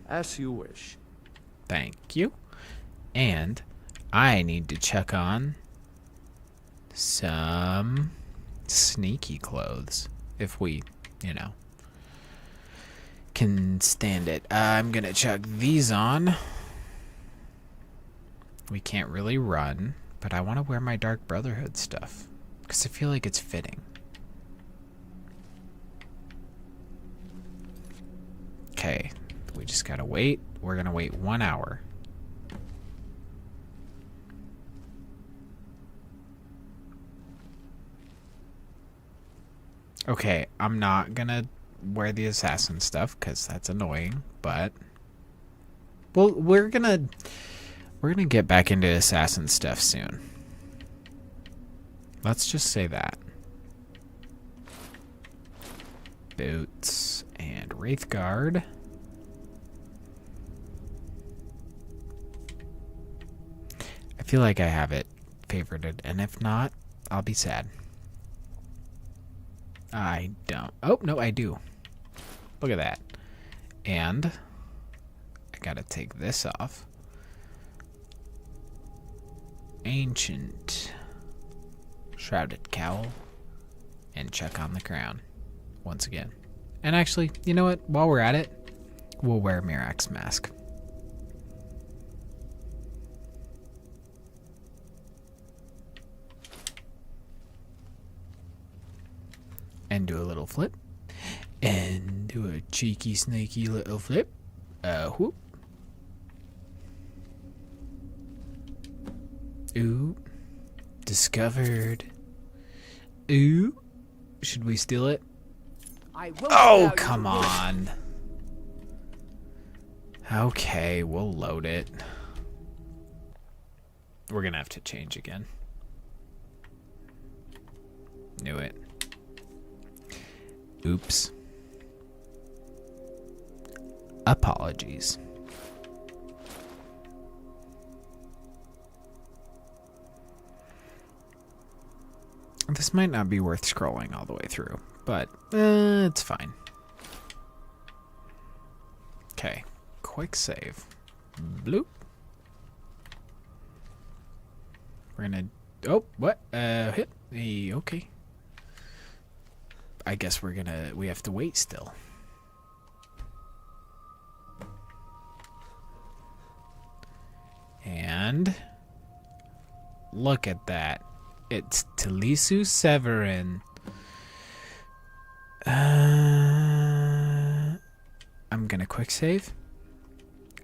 As you wish. Thank you. And I need to check on some sneaky clothes. If we, can stand it. I'm gonna chuck these on. We can't really run, but I want to wear my Dark Brotherhood stuff because I feel like it's fitting. Okay, we just gotta wait. We're gonna wait 1 hour. Okay, I'm not gonna wear the assassin stuff because that's annoying, but well, we're gonna get back into assassin stuff soon. Let's just say that. Boots and Wraithguard. I feel like I have it favorited, and if not, I'll be sad. I don't. Oh, no, I do. Look at that. And I gotta take this off. Ancient shrouded cowl. And check on the crown. Once again. And actually, you know what? While we're at it, we'll wear Miraak's mask. And do a little flip. And do a cheeky, snaky little flip. Whoop. Ooh. Discovered. Ooh. Should we steal it? Oh, come on. Okay, we'll load it. We're gonna have to change again. Knew it. Oops. Apologies. This might not be worth scrolling all the way through, but it's fine. Okay, quick save. Bloop. We're gonna. Oh, what? Hit. Hey, okay. I guess we have to wait still. And look at that. It's Talisu Severin. I'm gonna quick save.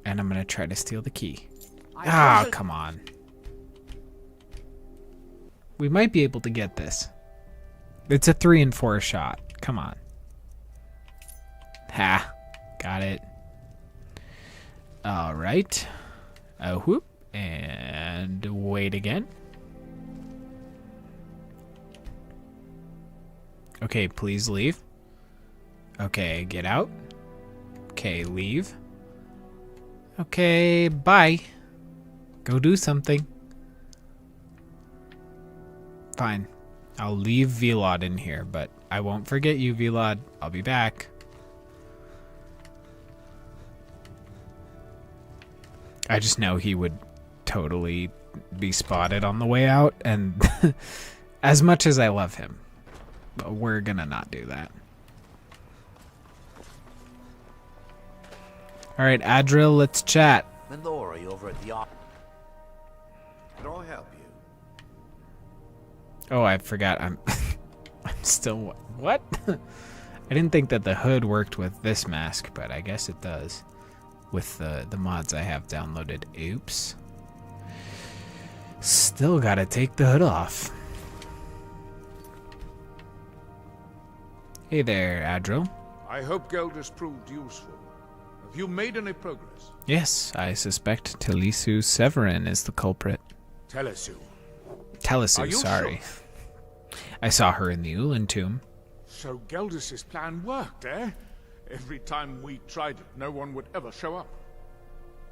And I'm gonna try to steal the key. Ah, come on. We might be able to get this. It's a 3 and 4 shot. Come on. Ha. Got it. Alright. Whoop. And wait again. Okay, please leave. Okay, get out. Okay, leave. Okay, bye. Go do something. Fine. I'll leave Velod in here, but I won't forget you, Velod. I'll be back. I just know he would totally be spotted on the way out, and as much as I love him, we're gonna not do that. Alright, Adril, let's chat. Mallory over at the Can I help you? Oh, I forgot. I'm still... What? I didn't think that the hood worked with this mask, but I guess it does. With the mods I have downloaded. Oops. Still gotta take the hood off. Hey there, Adril. I hope Gelders proved useful. Have you made any progress? Yes, I suspect Talisu Severin is the culprit. Talisu. Talisu, sorry. Sure? I saw her in the Ulan tomb. So Gelders' plan worked, eh? Every time we tried it, no one would ever show up.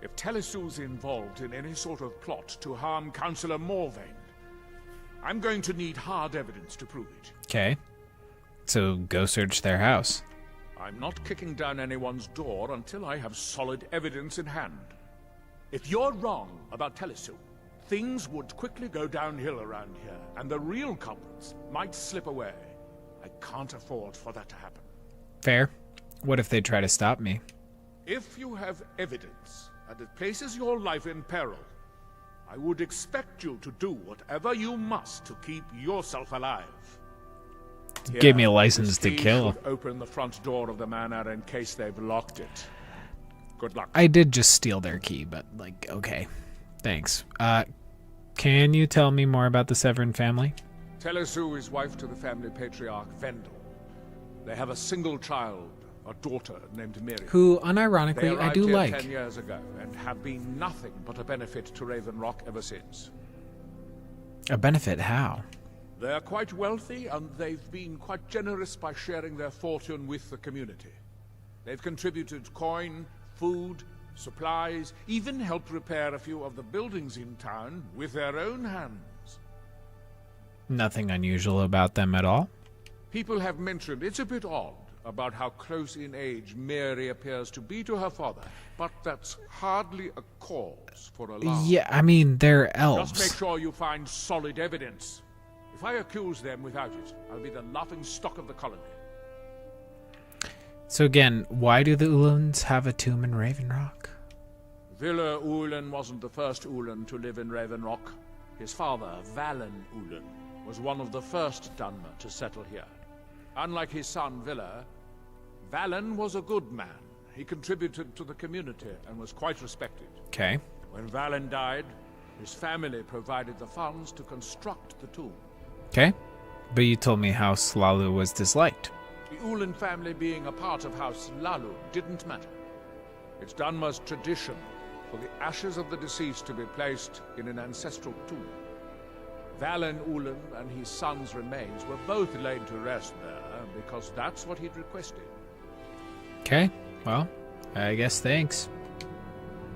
If Talisu's involved in any sort of plot to harm Councillor Morvain, I'm going to need hard evidence to prove it. Okay. So go search their house. I'm not kicking down anyone's door until I have solid evidence in hand. If you're wrong about Talisu, things would quickly go downhill around here, and the real culprits might slip away. I can't afford for that to happen. Fair. What if they try to stop me? If you have evidence, and it places your life in peril, I would expect you to do whatever you must to keep yourself alive. Here, give me a license to kill. Open the front door of the manor in case they've locked it. Good luck. I did just steal their key, but, like, okay. Thanks. Can you tell me more about the Severin family? Talisu is wife to the family patriarch Vendel. They have a single child, a daughter named Miriam. Who, unironically, I do like. 10 years ago and have been nothing but a benefit to Raven Rock ever since. A benefit? How? They're quite wealthy, and they've been quite generous by sharing their fortune with the community. They've contributed coin, food, supplies, even helped repair a few of the buildings in town with their own hands. Nothing unusual about them at all. People have mentioned it's a bit odd about how close in age Mary appears to be to her father, but that's hardly a cause for alarm. Yeah, I mean, they're elves. Just make sure you find solid evidence. If I accuse them without it, I'll be the laughing stock of the colony. So again, why do the Ulans have a tomb in Raven Rock? Villa Ulan wasn't the first Ulan to live in Raven Rock. His father, Valen Ulan, was one of the first Dunmer to settle here. Unlike his son, Villa, Valen was a good man. He contributed to the community and was quite respected. Okay. When Valen died, his family provided the funds to construct the tomb. Okay. But you told me House Lalu was disliked. The Ulan family being a part of House Lalu didn't matter. It's Dunmer's tradition for the ashes of the deceased to be placed in an ancestral tomb. Valen Ulan and his son's remains were both laid to rest there because that's what he'd requested. Okay, well, I guess thanks.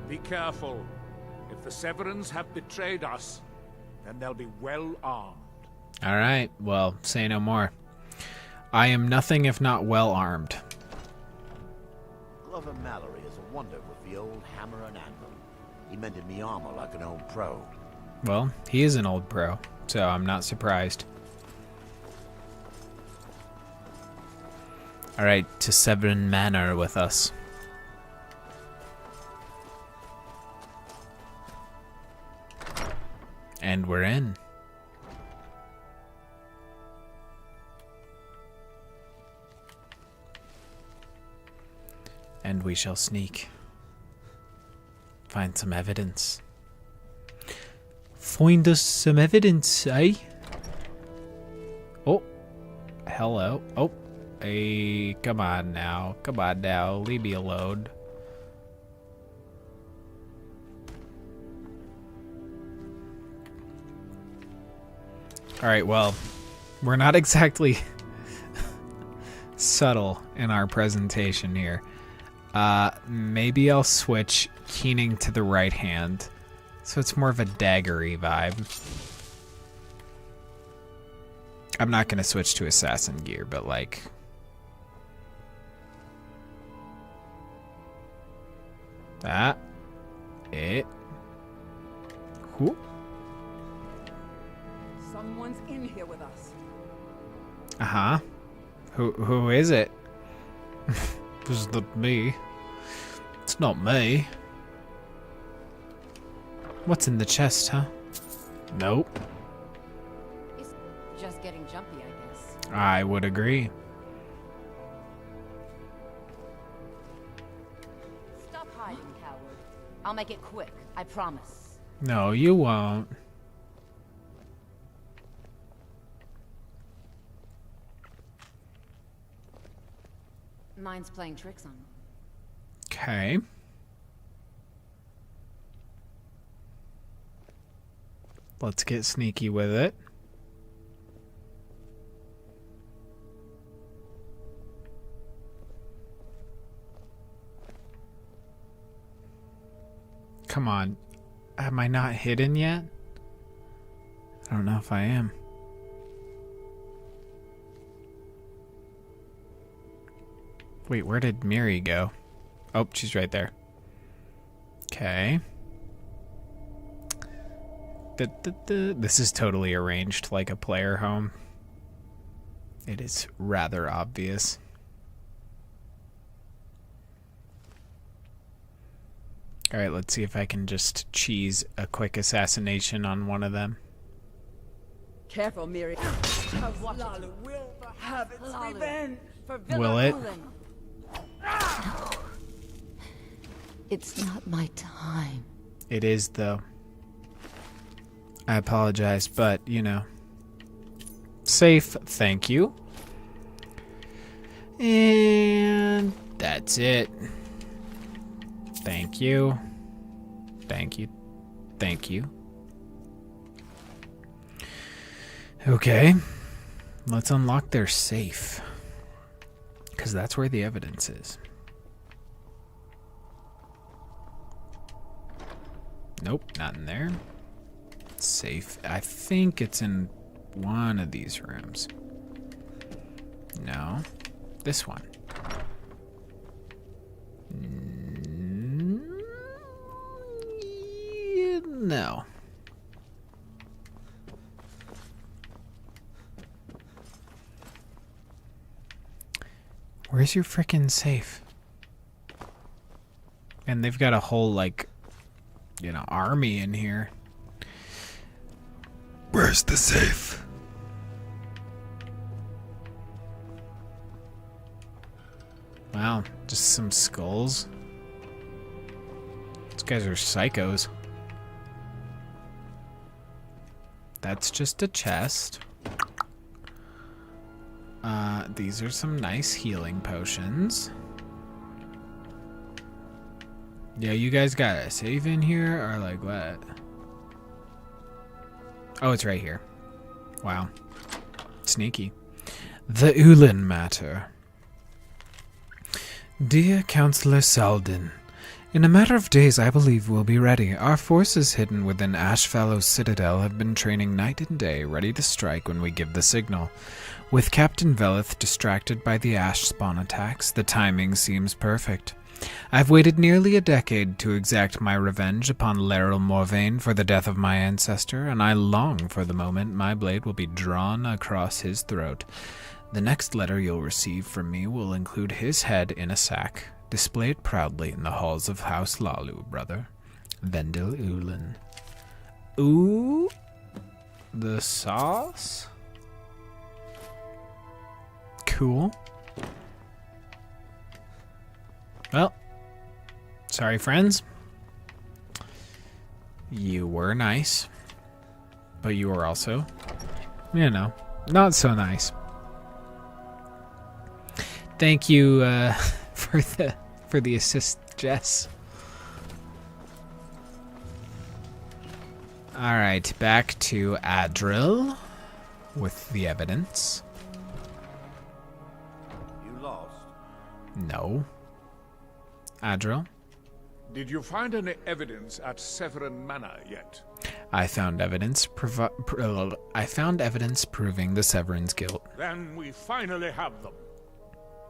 Be careful. If the Severans have betrayed us, then they'll be well armed. All right, well, say no more. I am nothing if not well armed. Glover Mallory is a wonder with the old hammer and anvil. He mended me armor like an old pro. Well, he is an old pro, so I'm not surprised. All right, to Severn Manor with us. And we're in. And we shall sneak. Find some evidence. Find us some evidence, eh? Oh. Hello. Oh. Hey, come on now. Come on now. Leave me alone. Alright, well, we're not exactly subtle in our presentation here. Maybe I'll switch keening to the right hand, so it's more of a daggery vibe. I'm not gonna switch to assassin gear, but like... that. It. Whoop. Someone's in here with us. Uh-huh. Who is it? This is not me. It's not me. What's in the chest, huh? Nope. It's just getting jumpy, I guess. I would agree. Stop hiding, coward. I'll make it quick, I promise. No, you won't. Mine's playing tricks on me. Okay. Let's get sneaky with it. Come on. Am I not hidden yet? I don't know if I am. Wait, where did Miri go? Oh, she's right there. Okay. This is totally arranged like a player home. It is rather obvious. Alright, let's see if I can just cheese a quick assassination on one of them. Careful, Miri. Lalu will have its revenge. Will it? No. It's not my time. It is, though. I apologize, but, you know. Safe, thank you. And that's it. Thank you. Thank you. Thank you. Okay. Let's unlock their safe. Because that's where the evidence is. Nope, not in there. Safe. I think it's in one of these rooms. No. This one. No. Where's your frickin' safe? And they've got a whole, like, you know, army in here. Where's the safe? Wow, just some skulls. These guys are psychos. That's just a chest. These are some nice healing potions. Yeah, you guys got a safe in here, or like what? Oh, it's right here. Wow. Sneaky. The Ulan matter. Dear Councillor Salden, in a matter of days I believe we'll be ready. Our forces hidden within Ashfallow's citadel have been training night and day, ready to strike when we give the signal. With Captain Veleth distracted by the ash spawn attacks, the timing seems perfect. I've waited nearly a decade to exact my revenge upon Laeral Morvayn for the death of my ancestor, and I long for the moment my blade will be drawn across his throat. The next letter you'll receive from me will include his head in a sack. Display it proudly in the halls of House Lalu, brother. Vendel Ulan. Ooh, the sauce? Cool. Well, sorry, friends. You were nice, but you were also, you know, not so nice. Thank you for the assist, Jess. All right, back to Adril with the evidence. You lost? No. Adril? Did you find any evidence at Severin Manor yet? I found evidence proving the Severin's guilt. Then we finally have them.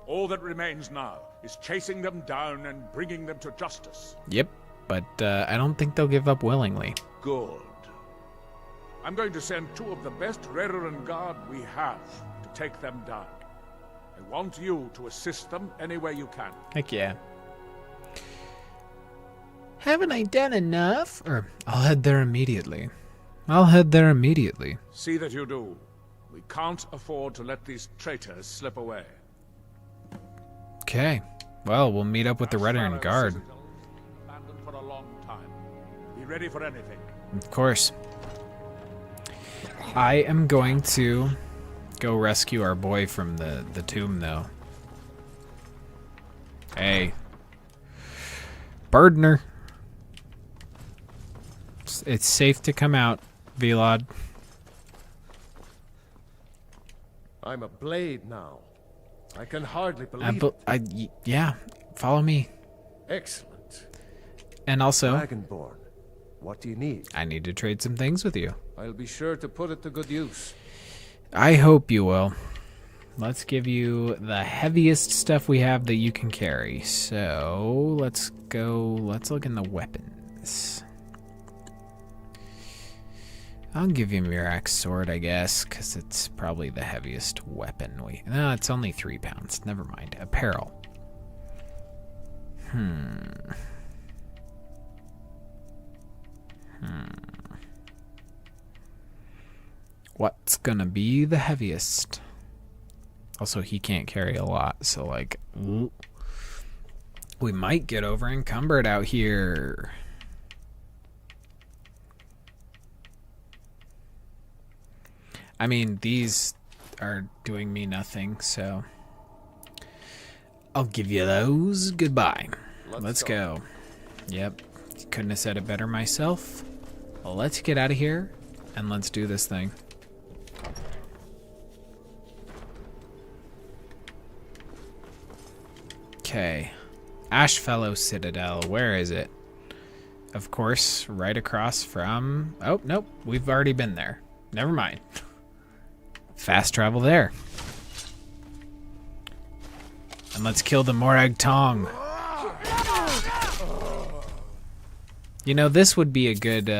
All that remains now is chasing them down and bringing them to justice. Yep, but I don't think they'll give up willingly. Good. I'm going to send two of the best Rerengar guard we have to take them down. I want you to assist them any way you can. Heck yeah. Haven't I done enough? Or, I'll head there immediately. See that you do. We can't afford to let these traitors slip away. Okay. Well, we'll meet up with the Rerengar guard. Abandoned for a long time. Be ready for anything. Of course. I am going to go rescue our boy from the tomb, though. Hey. Birdner. It's safe to come out, Velod. I'm a blade now. I can hardly believe it. Yeah, follow me. Excellent. And also, Dragonborn, what do you need? I need to trade some things with you. I'll be sure to put it to good use. I hope you will. Let's give you the heaviest stuff we have that you can carry. So, let's look in the weapons. I'll give you Miraak's sword, I guess, because it's probably the heaviest weapon no, it's only 3 pounds. Never mind. Apparel. What's gonna be the heaviest? Also, he can't carry a lot, so, like, we might get over encumbered out here. I mean, these are doing me nothing, so I'll give you those. Goodbye. Let's go. Yep. Couldn't have said it better myself. Well, let's get out of here and let's do this thing. Okay. Ashfallow Citadel. Where is it? Of course, right across from... Oh, nope. We've already been there. Never mind. fast travel there. And let's kill the Morag Tong. You know, this would be a good...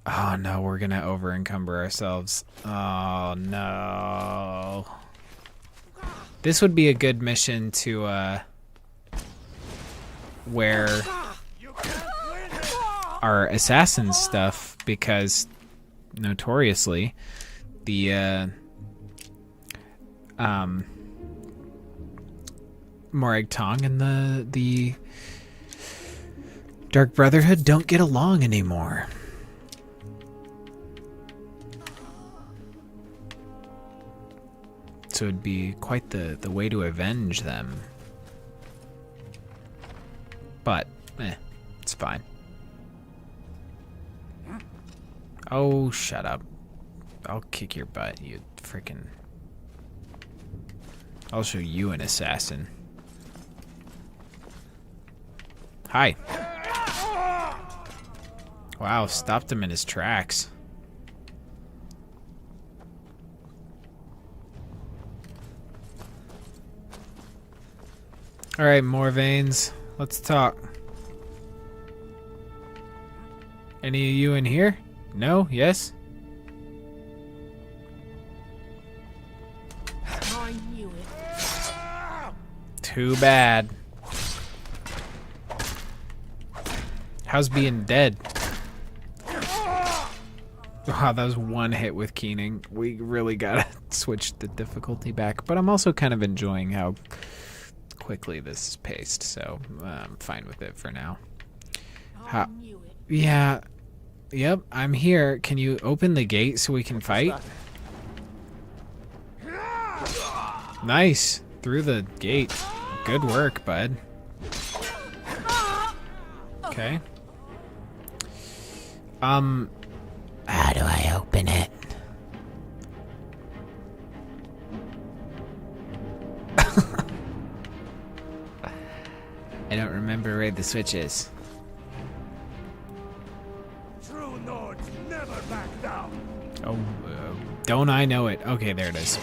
Oh, no, we're going to over-encumber ourselves. Oh, no. This would be a good mission to... where our assassin stuff, because notoriously the Morag Tong and the Dark Brotherhood don't get along anymore. So it'd be quite the way to avenge them. But, it's fine. Oh, shut up. I'll kick your butt, you frickin'... I'll show you an assassin. Hi. Wow, stopped him in his tracks. Alright, more veins. Let's talk. Any of you in here? No? Yes? I knew it. Too bad. How's being dead? Wow, that was one hit with keening. We really gotta switch the difficulty back, but I'm also kind of enjoying how quickly this is paced, so I'm fine with it for now. How? Yeah. Yep, I'm here. Can you open the gate so we can fight? Nice. Through the gate. Good work, bud. Okay. How do I open it? I don't remember where the switch is. True Nords never back down. Oh, don't I know it? Okay, there it is.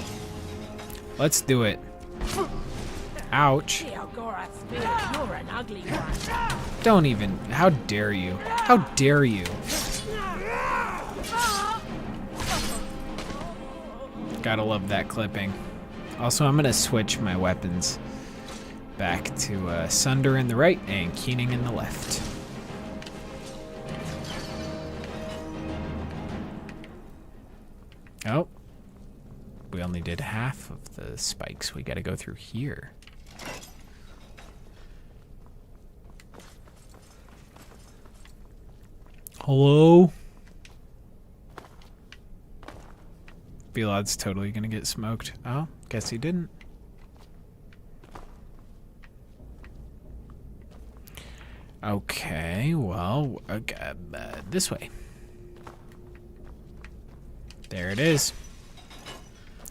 Let's do it. Ouch. You're an ugly one. Don't even. How dare you? How dare you? Gotta love that clipping. Also, I'm gonna switch my weapons back to Sunder in the right and Keening in the left. Oh. We only did half of the spikes. We gotta go through here. Hello? Belad's totally gonna get smoked. Oh, guess he didn't. Okay, well, this way. There it is.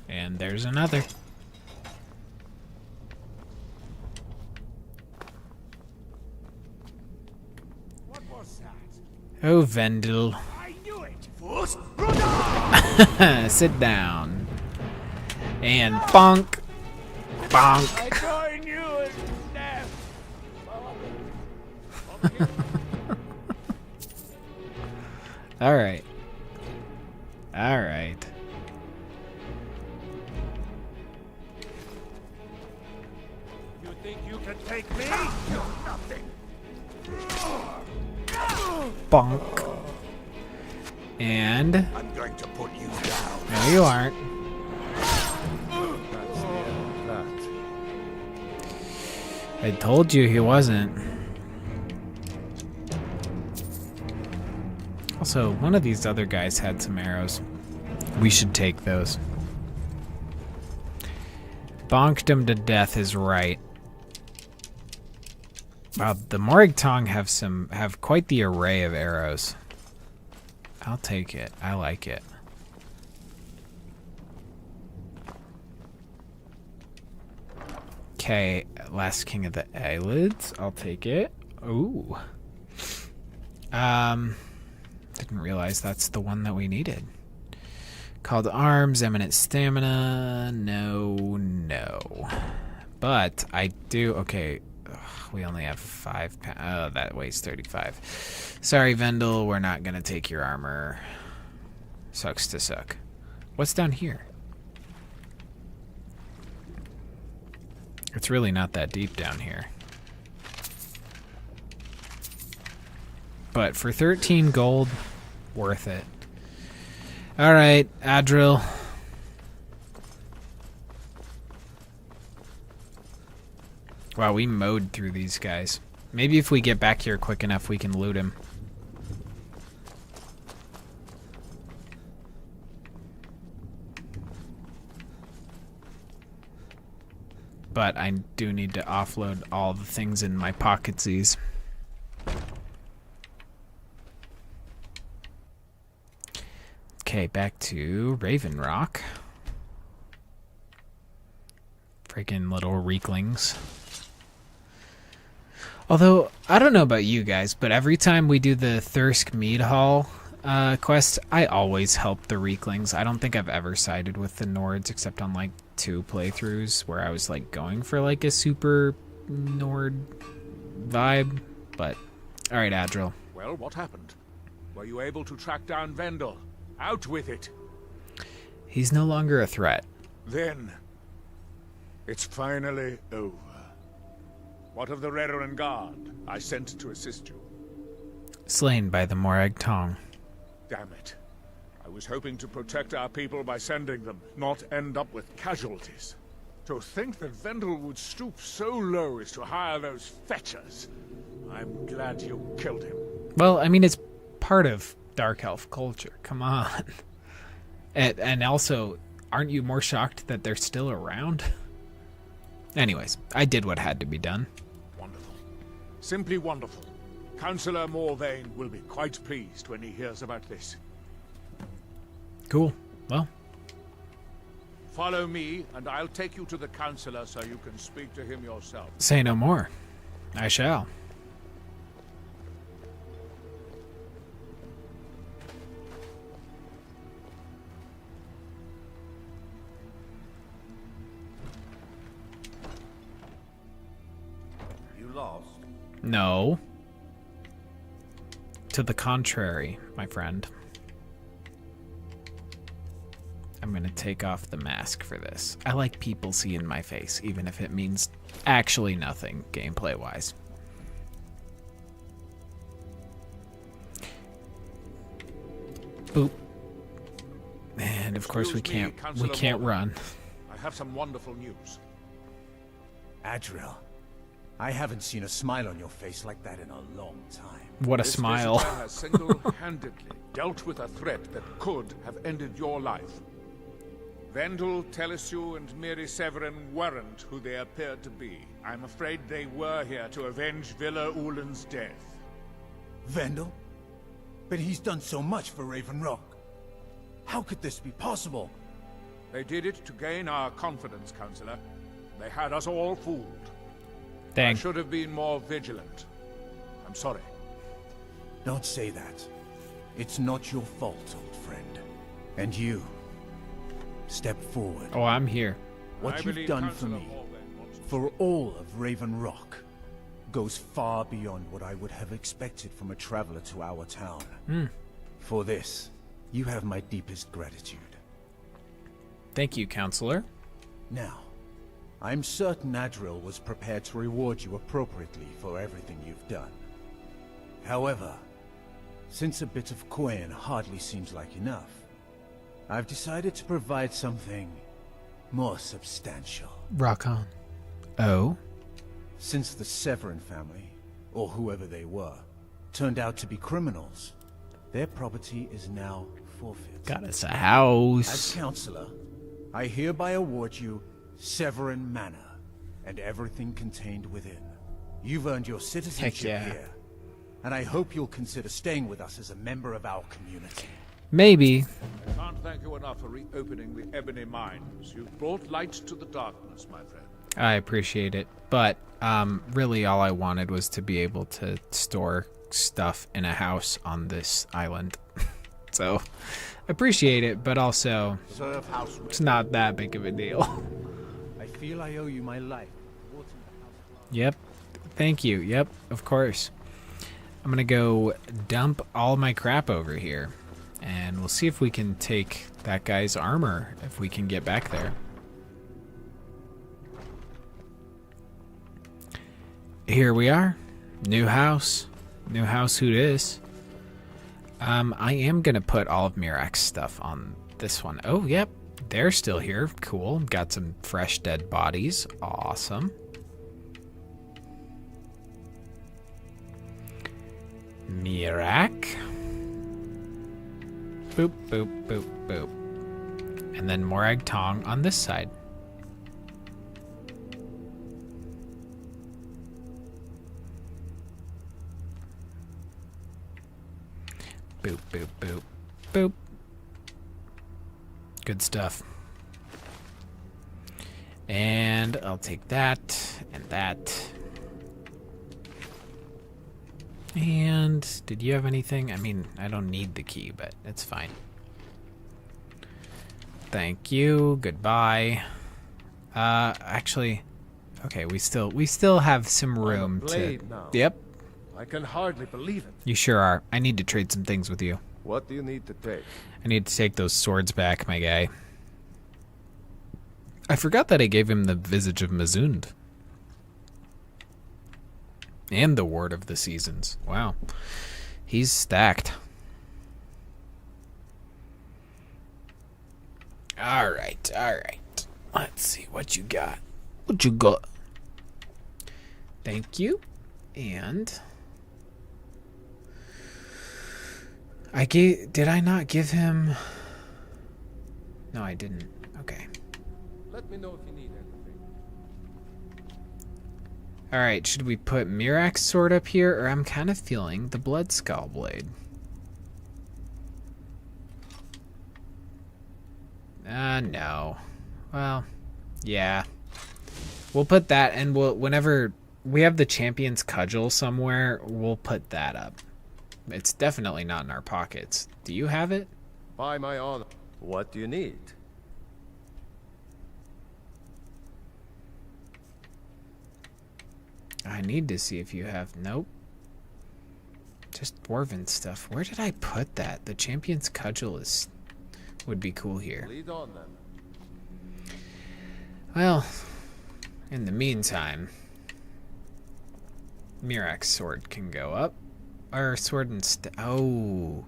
And there's another. What was that? Oh, Vendel. I knew it. Sit down. And bonk. Bonk. I join you in death. All right. All right. You think you can take me? You're nothing. Bonk. And I'm going to put you down. no, you aren't. I told you he wasn't. Also, one of these other guys had some arrows. We should take those. Bonked him to death is right. Wow, the Morag Tong have quite the array of arrows. I'll take it. I like it. Okay, last king of the eyelids. I'll take it. Ooh. Didn't realize that's the one that we needed. Call to arms, eminent stamina. No. But I do. Okay, we only have 5 pounds. Oh, that weighs 35. Sorry, Vendel, we're not gonna take your armor. Sucks to suck. What's down here? It's really not that deep down here. But for 13 gold, worth it. Alright, Adril. Wow, we mowed through these guys. Maybe if we get back here quick enough, we can loot him. But I do need to offload all the things in my pocketsies. Okay, back to Raven Rock. Freaking little reeklings. Although, I don't know about you guys, but every time we do the Thirsk Mead Hall quest, I always help the reeklings. I don't think I've ever sided with the Nords except on like 2 playthroughs where I was like going for like a super Nord vibe. But, alright, Adril. Well, what happened? Were you able to track down Vendel? Out with it. He's no longer a threat. Then, it's finally over. What of the Redoran Guard I sent to assist you? Slain by the Morag Tong. Damn it. I was hoping to protect our people by sending them, not end up with casualties. To think that Vendel would stoop so low as to hire those fetchers. I'm glad you killed him. Well, I mean, it's part of Dark Elf culture. Come on. And also, aren't you more shocked that they're still around? Anyways, I did what had to be done. Wonderful. Simply wonderful. Councillor Morvain will be quite pleased when he hears about this. Cool. Well. Follow me, and I'll take you to the Councillor so you can speak to him yourself. Say no more. I shall. Lost? No. To the contrary, my friend. I'm gonna take off the mask for this. I like people seeing my face, even if it means actually nothing gameplay-wise. Boop. And of course we can't run. I have some wonderful news. Adril. I haven't seen a smile on your face like that in a long time. What a smile. This visitor has single-handedly dealt with a threat that could have ended your life. Vendel, Telesue, and Miri Severin weren't who they appeared to be. I'm afraid they were here to avenge Villa Ulen's death. Vendel? But he's done so much for Raven Rock. How could this be possible? They did it to gain our confidence, Councillor. They had us all fooled. Dang. I should have been more vigilant. I'm sorry. Don't say that. It's not your fault, old friend. And you, step forward. Oh, I'm here. What you've done for me, for all of Raven Rock, goes far beyond what I would have expected from a traveler to our town. For this, you have my deepest gratitude. Thank you, Counselor. Now, I'm certain Adril was prepared to reward you appropriately for everything you've done. However, since a bit of coin hardly seems like enough, I've decided to provide something more substantial. Rock on. Oh? Since the Severin family, or whoever they were, turned out to be criminals, their property is now forfeit. Got us a house. As Counselor, I hereby award you Severin Manor, and everything contained within. You've earned your citizenship here, and I hope you'll consider staying with us as a member of our community. Maybe. I can't thank you enough for reopening the Ebony Mines. You've brought light to the darkness, my friend. I appreciate it, but really all I wanted was to be able to store stuff in a house on this island. So, appreciate it, but also, it's not that big of a deal. I feel I owe you my life. Yep. Thank you. Yep, of course. I'm gonna go dump all my crap over here, and we'll see if we can take that guy's armor, if we can get back there. Here we are. New house. New house who dis. I am gonna put all of Miraak's stuff on this one. Oh, yep. They're still here. Cool. Got some fresh dead bodies. Awesome. Miraak. Boop, boop, boop, boop. And then Morag Tong on this side. Boop, boop, boop, boop. Good stuff. And I'll take that and that. And did you have anything? I mean, I don't need the key, but it's fine. Thank you. Goodbye. Actually, okay, we still have some room to. Now. Yep. I can hardly believe it. You sure are. I need to trade some things with you. What do you need to take? I need to take those swords back, my guy. I forgot that I gave him the Visage of Mizund. And the Ward of the Seasons. Wow. He's stacked. Alright, alright. Let's see what you got. What you got? Thank you. And did I not give him? No, I didn't. Okay. Let me know if you need anything. Alright, should we put Miraak's sword up here? Or I'm kind of feeling the Blood Skull Blade. No. Well, yeah. We'll put that, and whenever we have the Champion's Cudgel somewhere, we'll put that up. It's definitely not in our pockets. Do you have it? By my honor. What do you need? I need to see if you have. Nope. Just dwarven stuff. Where did I put that? The Champion's Cudgel would be cool here. Lead on then. Well, in the meantime, Miraak's sword can go up. Our sword and ooh,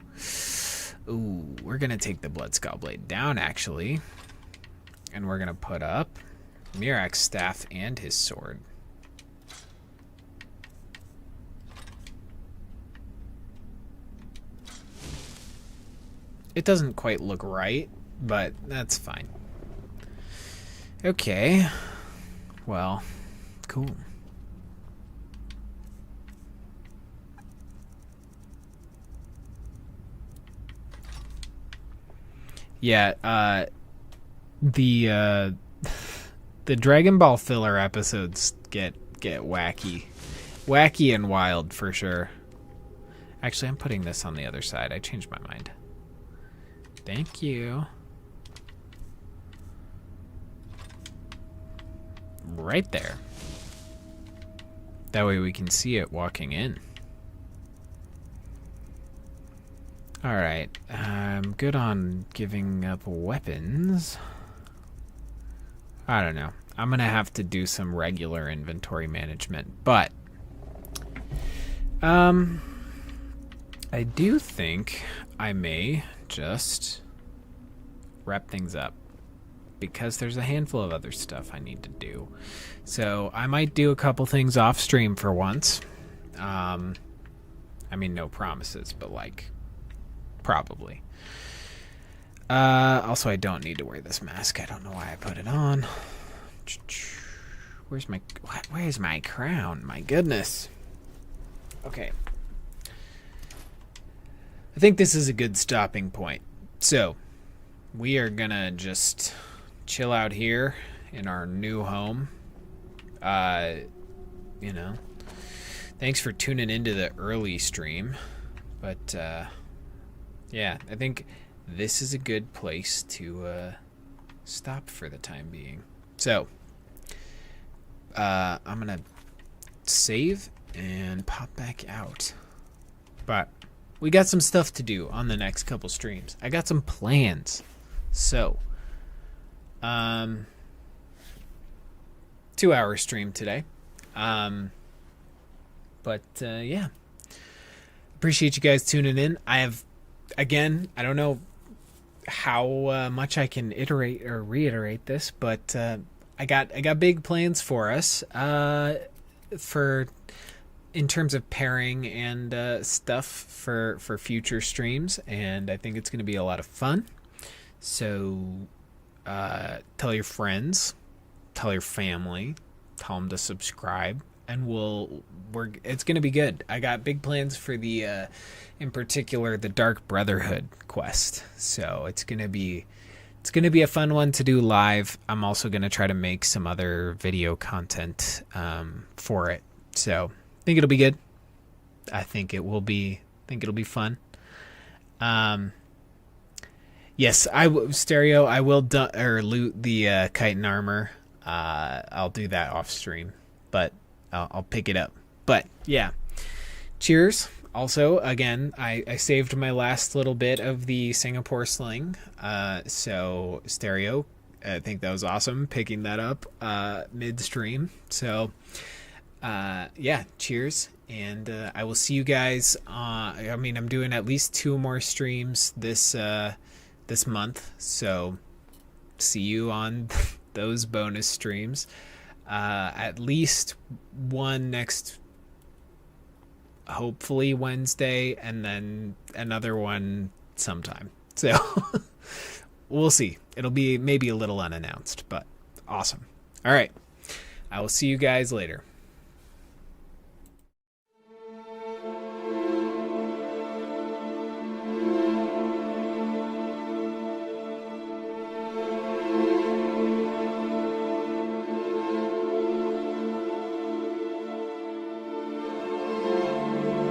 we're gonna take the Blood Skull Blade down actually, and we're gonna put up Miraak's staff and his sword. It doesn't quite look right, but that's fine. Okay. Well, cool. Yeah, the Dragon Ball filler episodes get wacky. Wacky and wild for sure. Actually, I'm putting this on the other side. I changed my mind. Thank you. Right there. That way we can see it walking in. Alright, I'm good on giving up weapons. I don't know. I'm going to have to do some regular inventory management, but I do think I may just wrap things up because there's a handful of other stuff I need to do. So I might do a couple things off stream for once. I mean, no promises, but like probably. Also, I don't need to wear this mask. I don't know why I put it on. Where's my crown? My goodness. Okay. I think this is a good stopping point. So, we are gonna just chill out here in our new home. You know, thanks for tuning into the early stream, but yeah, I think this is a good place to stop for the time being. So, I'm going to save and pop back out. But we got some stuff to do on the next couple streams. I got some plans. So, 2-hour stream today. But yeah. Appreciate you guys tuning in. I have, again, I don't know how much I can iterate or reiterate this, but I got big plans for us for in terms of pairing and stuff for future streams, and I think it's going to be a lot of fun. So tell your friends, tell your family, tell them to subscribe, and it's going to be good. I got big plans for the in particular the Dark Brotherhood quest. So it's going to be a fun one to do live. I'm also going to try to make some other video content for it. So I think it'll be good. I think it'll be fun. Yes, Stereo. I will loot the chitin armor. I'll do that off stream, but I'll pick it up. But yeah, cheers. Also, again, I saved my last little bit of the Singapore Sling. So Stereo, I think that was awesome picking that up midstream. So yeah, cheers. And I will see you guys. I'm doing at least 2 more streams this month. So see you on those bonus streams. At least one next, hopefully Wednesday, and then another one sometime. So we'll see. It'll be maybe a little unannounced, but awesome. All right. I will see you guys later.